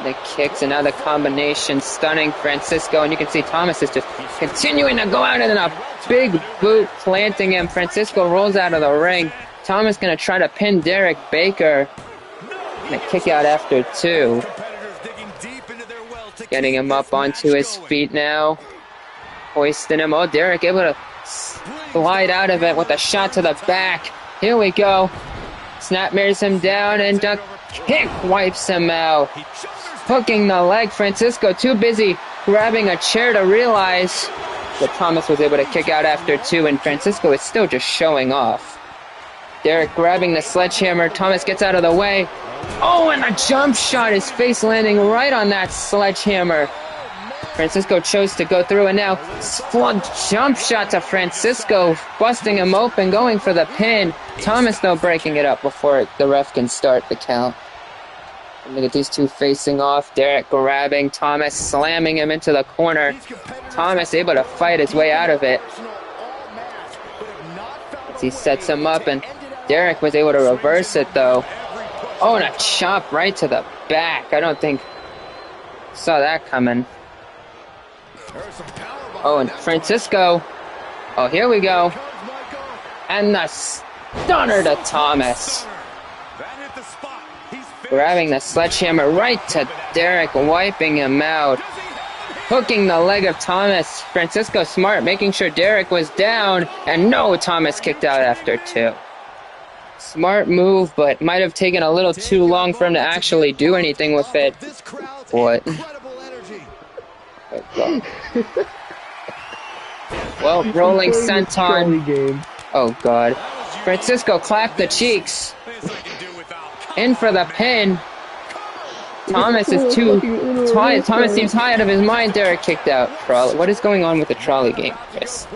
[SPEAKER 1] The kicks and now the combination stunning Francisco, and you can see Thomas is just continuing to go out and then a big boot planting him. Francisco rolls out of the ring. Thomas gonna try to pin Derek Baker. And a kick out after two. Getting him up onto his feet now. Hoisting him. Oh, Derek able to slide out of it with a shot to the back. Here we go. Snapmares him down and a kick wipes him out. Hooking the leg. Francisco too busy grabbing a chair to realize that Thomas was able to kick out after two, and Francisco is still just showing off. Derek grabbing the sledgehammer. Thomas gets out of the way. Oh, and a jump shot. His face landing right on that sledgehammer. Francisco chose to go through, and now jump shot to Francisco, busting him open, going for the pin. Thomas though breaking it up before the ref can start the count. And look at these two facing off. Derek grabbing Thomas, slamming him into the corner. Thomas able to fight his way out of it. As he sets him up, and Derek was able to reverse it though. Oh, and a chop right to the back. I don't think saw that coming. Oh, and Francisco. Oh, here we go. And the stunner to Thomas. Grabbing the sledgehammer right to Derek, wiping him out. Hooking the leg of Thomas. Francisco smart, making sure Derek was down. And no, Thomas kicked out after two. Smart move, but might have taken a little too long for him to actually do anything with it. What? Well, rolling senton. Oh, God. Francisco clapped the cheeks. In for the pin. Thomas is too high. Thomas seems high out of his mind. Derek kicked out. Trolley. What is going on with the trolley game, Chris?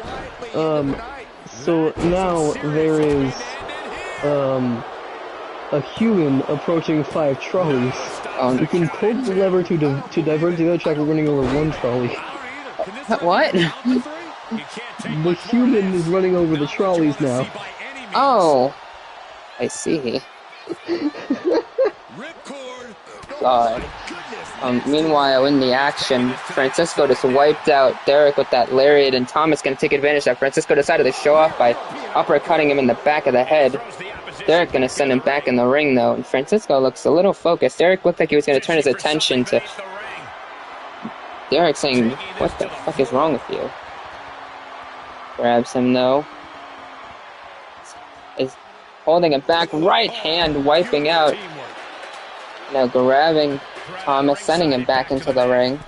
[SPEAKER 2] So now there is a human approaching 5 trolleys. You can pull the lever to divert the other track running over one trolley.
[SPEAKER 1] What?
[SPEAKER 2] The human is running over the trolleys now.
[SPEAKER 1] Oh, I see. God. Meanwhile, in the action, Francisco just wiped out Derek with that lariat, and Thomas gonna take advantage that Francisco decided to show off by uppercutting him in the back of the head. Derek gonna send him back in the ring though, and Francisco looks a little focused. Derek looked like he was gonna turn his attention to Derek saying, "What the fuck is wrong with you?" Grabs him though. Is holding him back, right hand wiping out. Now grabbing Thomas, sending him back into the ring.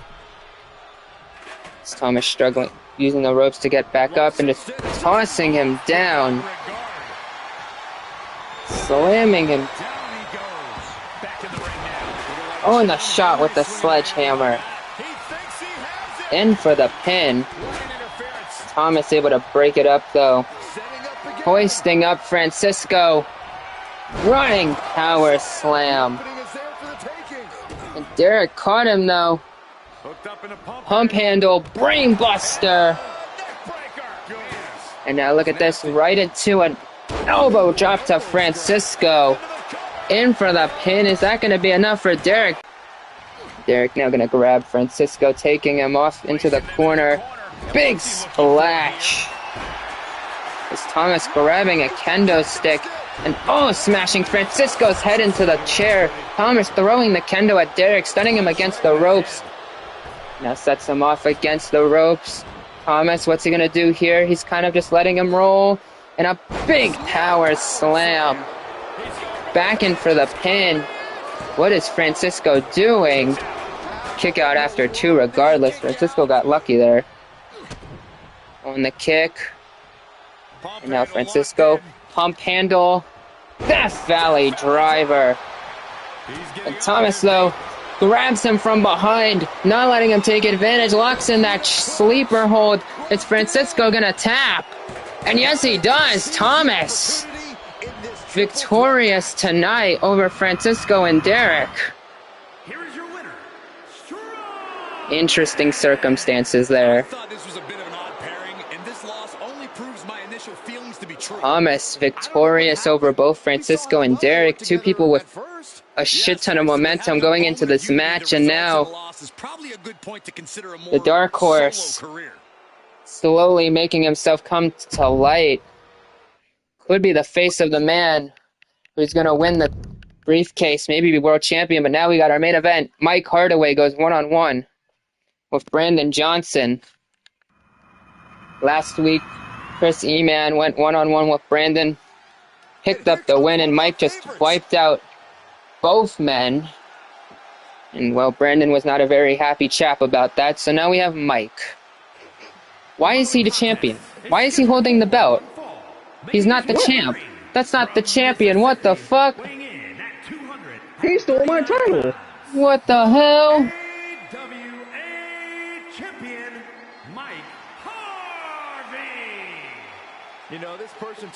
[SPEAKER 1] It's Thomas struggling, using the ropes to get back up and just tossing him down. Slamming him. Oh, and the shot with the sledgehammer. In for the pin. Thomas able to break it up though. Hoisting up Francisco. Running power slam. And Derek caught him though. Pump handle, brain buster. And now look at this, right into an elbow drop to Francisco. In for the pin. Is that going to be enough for Derek? Derek now going to grab Francisco, taking him off into the corner. Big splash. Is Thomas grabbing a kendo stick and smashing Francisco's head into the chair. Thomas throwing the kendo at Derek, stunning him against the ropes. Now sets him off against the ropes. Thomas, what's he going to do here? He's kind of just letting him roll. And a big power slam. Back in for the pin. What is Francisco doing? Kick out after 2 regardless. Francisco got lucky there. On the kick. And now Francisco. Pump handle. Death Valley driver. And Thomas, though, grabs him from behind, not letting him take advantage, locks in that sleeper hold. Is Francisco gonna tap? And yes, he does. Thomas victorious tonight over Francisco and Derek.
[SPEAKER 4] Here is your winner.
[SPEAKER 1] Interesting circumstances there.
[SPEAKER 3] I thought this was a bit of an odd pairing, and this loss only proves my initial feelings to be true.
[SPEAKER 1] Thomas victorious over both Francisco and Derek, 2 people with a shit ton of momentum going into this match, and now the Dark Horse slowly making himself come to light. Could be the face of the man who's going to win the briefcase, maybe be world champion, but now we got our main event. Mike Hardaway goes one-on-one with Brandon Johnson. Last week, Chris E-Man went one-on-one with Brandon, picked up the win, and Mike just wiped out both men. And, well, Brandon was not a very happy chap about that, so now we have Mike. Why is he the champion? Why is he holding the belt? He's not the champ. That's not the champion. What the fuck?
[SPEAKER 2] He stole my title.
[SPEAKER 1] What the hell?
[SPEAKER 4] AWA champion, Mike Harvey.
[SPEAKER 3] You know, this person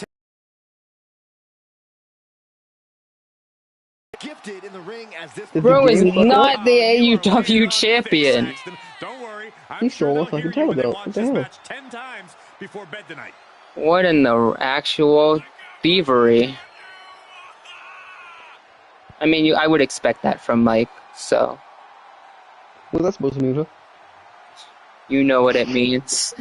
[SPEAKER 3] gifted in the ring as this
[SPEAKER 1] Bro is not the AUW champion.
[SPEAKER 3] Don't worry.
[SPEAKER 2] He stole my fucking title belt. What the hell?
[SPEAKER 3] 10 times before bed tonight.
[SPEAKER 1] What in the actual thievery? I mean, I would expect that from Mike, so.
[SPEAKER 2] What's that supposed to mean, huh?
[SPEAKER 1] You know what it means.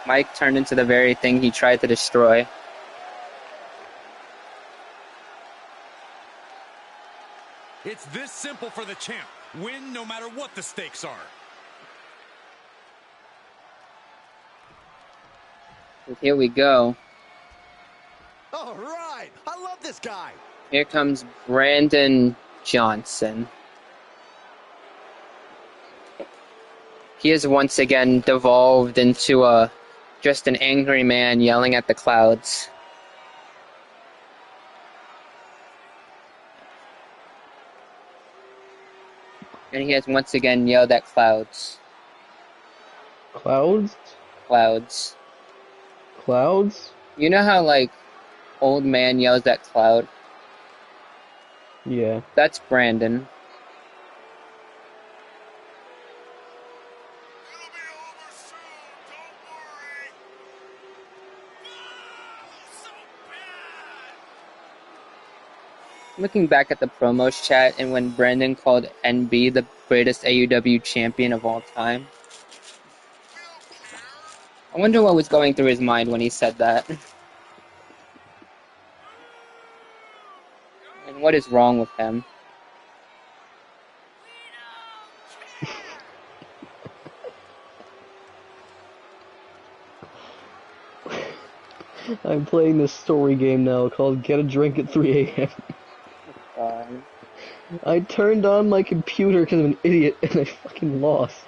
[SPEAKER 1] Mike turned into the very thing he tried to destroy.
[SPEAKER 3] It's this simple for the champ. Win no matter what the stakes are.
[SPEAKER 1] And here we go.
[SPEAKER 3] All right. I love this guy.
[SPEAKER 1] Here comes Brandon Johnson. He has once again devolved into just an angry man yelling at the clouds. And he has once again yelled at clouds.
[SPEAKER 2] Clouds?
[SPEAKER 1] Clouds.
[SPEAKER 2] Clouds?
[SPEAKER 1] You know how, like, old man yells at cloud?
[SPEAKER 2] Yeah.
[SPEAKER 1] That's Brandon. Looking back at the promos chat and when Brandon called NB the greatest AUW champion of all time, I wonder what was going through his mind when he said that. And what is wrong with him?
[SPEAKER 2] I'm playing this story game now called Get a Drink at 3 a.m. I turned on my computer because I'm an idiot and I fucking lost.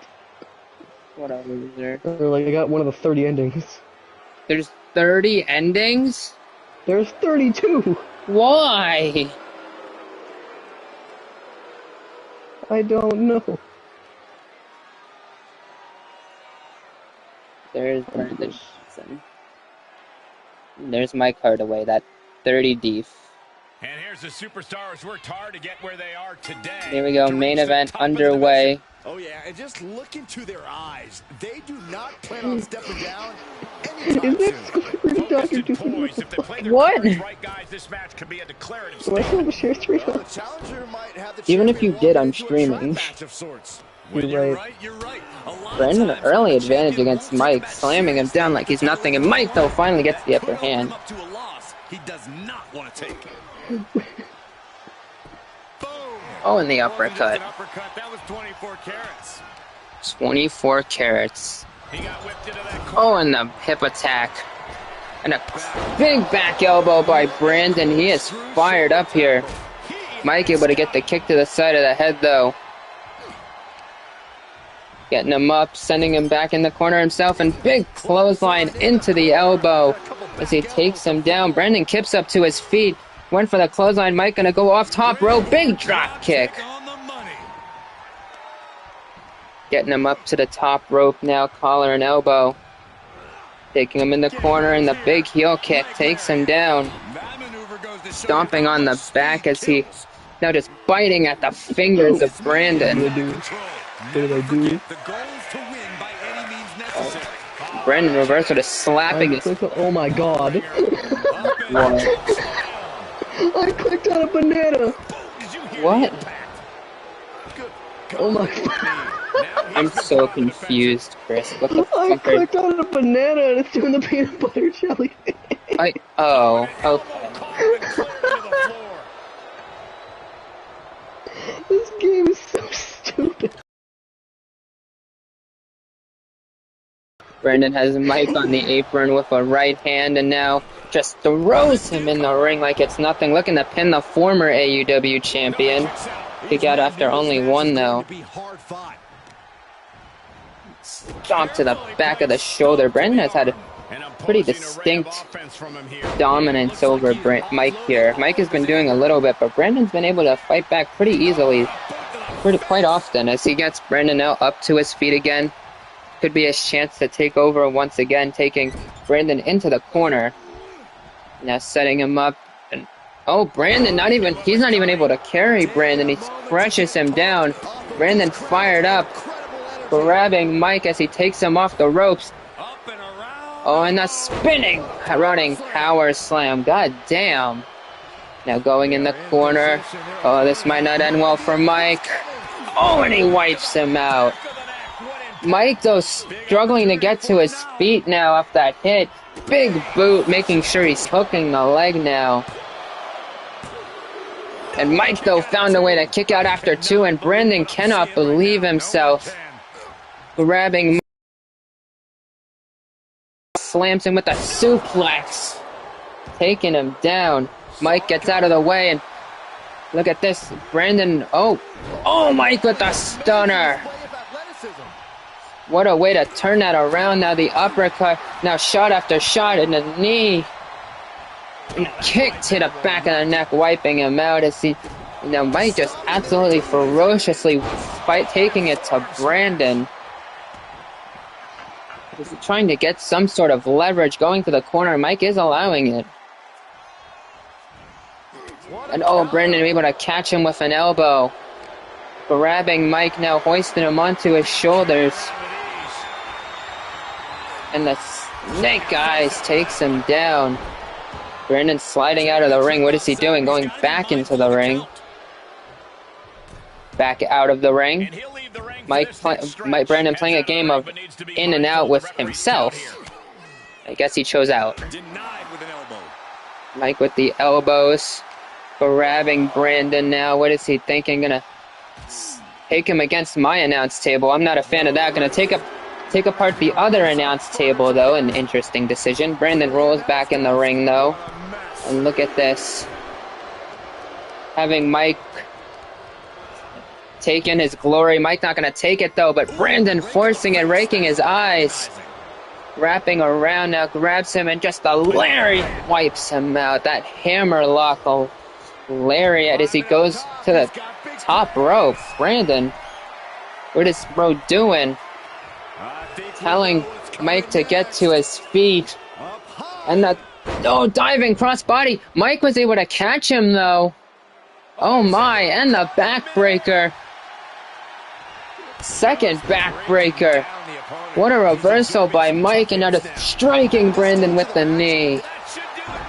[SPEAKER 1] What a loser.
[SPEAKER 2] Or like I got one of the 30 endings.
[SPEAKER 1] There's 30 endings?
[SPEAKER 2] There's 32!
[SPEAKER 1] Why?
[SPEAKER 2] I don't know.
[SPEAKER 1] There's Brandon Johnson. There's Mike Hardaway, that 30 deep.
[SPEAKER 3] And here's the superstar who's worked hard to get where they are today.
[SPEAKER 1] Here we go, main event underway.
[SPEAKER 5] Oh yeah, and just look into their eyes. They do not plan on stepping down anytime soon.
[SPEAKER 1] What? Even if you did, I'm streaming.
[SPEAKER 2] You're right.
[SPEAKER 1] Brandon, an early advantage against Mike, slamming him down like he's nothing, and Mike, though, finally gets the upper hand.
[SPEAKER 3] He does not want to take.
[SPEAKER 1] Oh, and the uppercut.
[SPEAKER 3] That was 24 carats.
[SPEAKER 1] 24 carats.
[SPEAKER 3] He got whipped into that corner.
[SPEAKER 1] Oh, and the hip attack. And a big back elbow by Brandon. He is fired up here. Mike able to get the kick to the side of the head, though. Getting him up, sending him back in the corner himself, and big clothesline into the elbow as he takes him down. Brandon kips up to his feet. Went for the clothesline. Mike gonna go off top rope. Big drop kick. Getting him up to the top rope now. Collar and elbow. Taking him in the corner, and the big heel kick takes him down. Stomping on the back as he now just biting at the fingers of Brandon.
[SPEAKER 2] What did I do?
[SPEAKER 1] Brandon reversed with a slapping his...
[SPEAKER 2] Oh my god.
[SPEAKER 1] What?
[SPEAKER 2] I clicked on a banana.
[SPEAKER 1] What?
[SPEAKER 2] Oh my god.
[SPEAKER 1] I'm so confused, Chris. What the
[SPEAKER 2] I
[SPEAKER 1] fuck are...
[SPEAKER 2] clicked on a banana and it's doing the peanut butter jelly thing.
[SPEAKER 1] Oh, okay.
[SPEAKER 2] This game is so stupid.
[SPEAKER 1] Brandon has Mike on the apron with a right hand and now just throws him in the ring like it's nothing. Looking to pin the former AUW champion. Kick out after only one, though. Stomp to the back of the shoulder. Brandon has had a pretty distinct dominance over Mike here. Mike has been doing a little bit, but Brandon's been able to fight back pretty easily, quite often, as he gets Brandon now up to his feet again. Could be his chance to take over once again, taking Brandon into the corner. Now setting him up. And oh, Brandon, he's not even able to carry Brandon. He crushes him down. Brandon fired up, grabbing Mike as he takes him off the ropes. Oh, and a spinning running power slam. God damn. Now going in the corner. Oh, this might not end well for Mike. Oh, and he wipes him out. Mike, though, struggling to get to his feet now off that hit. Big boot, making sure he's hooking the leg now. And Mike, though, found a way to kick out after two, and Brandon cannot believe himself. Grabbing, slams him with a suplex. Taking him down. Mike gets out of the way, and look at this. Brandon, oh, Mike with a stunner. What a way to turn that around. Now the uppercut. Now shot after shot in the knee. And kick to the back of the neck, wiping him out as he... Now Mike just absolutely ferociously taking it to Brandon. He's trying to get some sort of leverage going to the corner. Mike is allowing it. And oh, Brandon able to catch him with an elbow. Grabbing Mike now, hoisting him onto his shoulders. And the snake eyes takes him down. Brandon sliding out of the ring. What is he doing? Going back into the ring. Back out of the ring. Brandon playing a game of in and out with himself. I guess he chose out. Mike with the elbows. Grabbing Brandon now. What is he thinking? Gonna take him against my announce table. I'm not a fan of that. Gonna take apart the other announce table, though. An interesting decision. Brandon rolls back in the ring, though. And look at this. Having Mike taken his glory. Mike not going to take it, though. But Brandon forcing it, raking his eyes. Wrapping around now, grabs him, and just a lariat wipes him out. That hammer lock, a lariat as he goes to the top rope. Brandon, what is bro doing? Telling Mike to get to his feet. And the Oh, diving crossbody. Mike was able to catch him, though. Oh, my. And the backbreaker. Second backbreaker. What a reversal by Mike, and now just striking Brandon with the knee.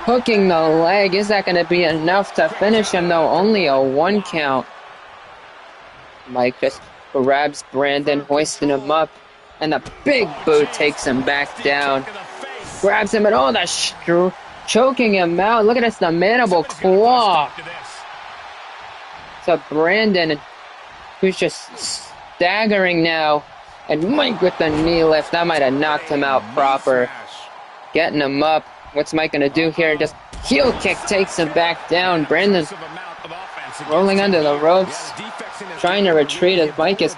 [SPEAKER 1] Hooking the leg. Is that going to be enough to finish him, though? Only a 1 count. Mike just grabs Brandon, hoisting him up, and the big boot takes him back down. Grabs him, and oh, the choking him out. Look at this, the mandible claw. To Brandon, who's just staggering now. And Mike with the knee lift. That might have knocked him out proper. Getting him up. What's Mike going to do here? Just heel kick takes him back down. Brandon rolling under the ropes. Trying to retreat as Mike is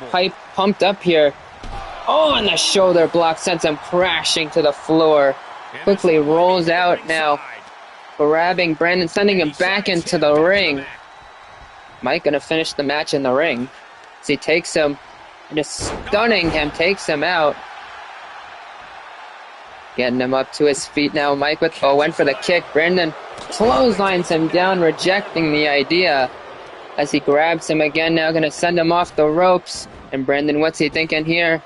[SPEAKER 1] pumped up here. Oh, and the shoulder block sends him crashing to the floor. Quickly rolls out now. Grabbing Brandon, sending him back into the ring. Mike going to finish the match in the ring. As he takes him, and just stunning him, takes him out. Getting him up to his feet now. Mike went for the kick. Brandon clotheslines him down, rejecting the idea. As he grabs him again now, going to send him off the ropes. And Brandon, what's he thinking here?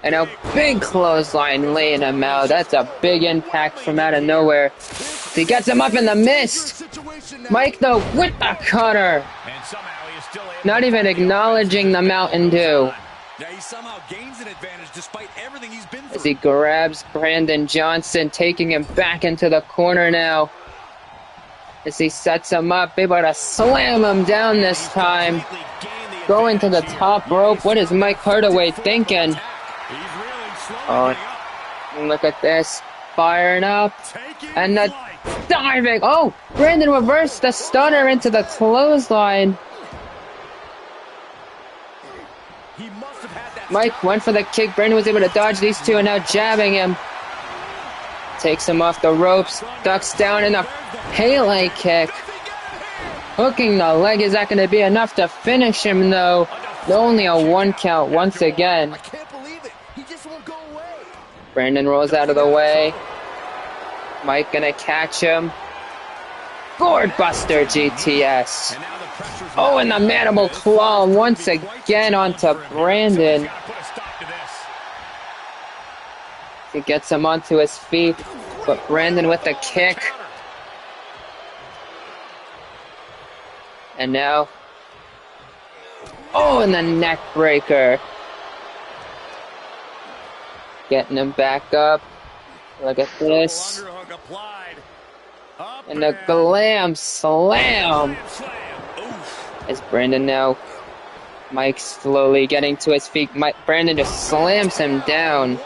[SPEAKER 1] And a big clothesline laying him out. That's a big impact from out of nowhere. He gets him up in the mist. Mike, though, with the cutter. Not even acknowledging the Mountain Dew.
[SPEAKER 3] He somehow gains an advantage despite everything he's been through.
[SPEAKER 1] As he grabs Brandon Johnson, taking him back into the corner now. As he sets him up, able to slam him down this time. Going to the top rope. What is Mike Hardaway thinking? Oh, look at this. Firing up. And the diving. Oh, Brandon reversed the stunner into the clothesline. Mike went for the kick. Brandon was able to dodge these two, and now jabbing him. Takes him off the ropes. Ducks down in a Pele kick. Hooking the leg. Is that going to be enough to finish him, though? Only a 1 count once again.
[SPEAKER 5] I can't believe it. He just won't go away.
[SPEAKER 1] Brandon rolls out of the way. Mike going to catch him. Gourd Buster GTS. Oh, and the mandible claw once again onto Brandon. He gets him onto his feet, but Brandon with the kick. And now, oh, and the neck breaker. Getting him back up. Look at this. And the glam slam. As Brandon now, Mike slowly getting to his feet. Brandon just slams him down.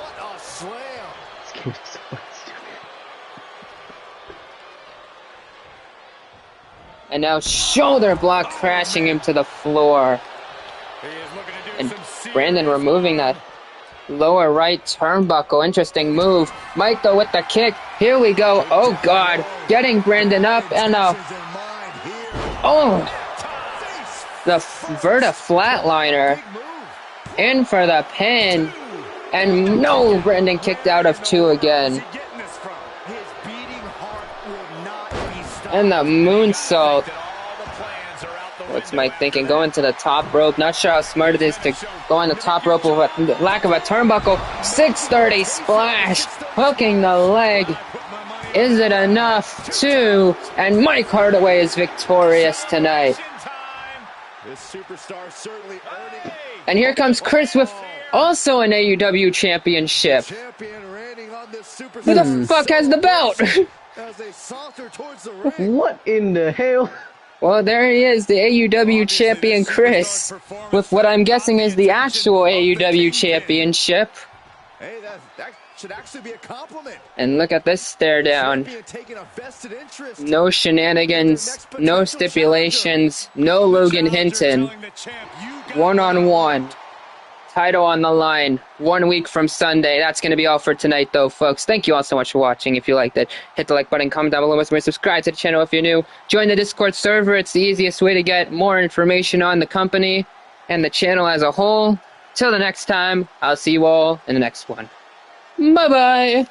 [SPEAKER 1] And now shoulder block crashing him to the floor. And Brandon removing that lower right turnbuckle. Interesting move. Mike though with the kick. Here we go. Oh God. Getting Brandon up and oh. The Verta flatliner. In for the pin. And no, Brandon kicked out of 2 again. And the moonsault. What's Mike thinking? Going to the top rope. Not sure how smart it is to go on the top rope with a lack of a turnbuckle. 630 splash. Hooking the leg. Is it enough? 2. And Mike Hardaway is victorious tonight. And here comes Chris with also an AUW championship. Who the fuck has the belt?
[SPEAKER 2] What in the hell?
[SPEAKER 1] Well, there he is, the AUW champion Chris, with what I'm guessing is the actual AUW championship.
[SPEAKER 5] Hey, that should actually be a compliment.
[SPEAKER 1] And look at this stare down. No shenanigans, no stipulations, no Logan Hinton. One-on-one. Title on the line, 1 week from Sunday. That's going to be all for tonight, though, folks. Thank you all so much for watching. If you liked it, hit the like button, comment down below, subscribe to the channel if you're new. Join the Discord server. It's the easiest way to get more information on the company and the channel as a whole. Till the next time, I'll see you all in the next one. Bye-bye.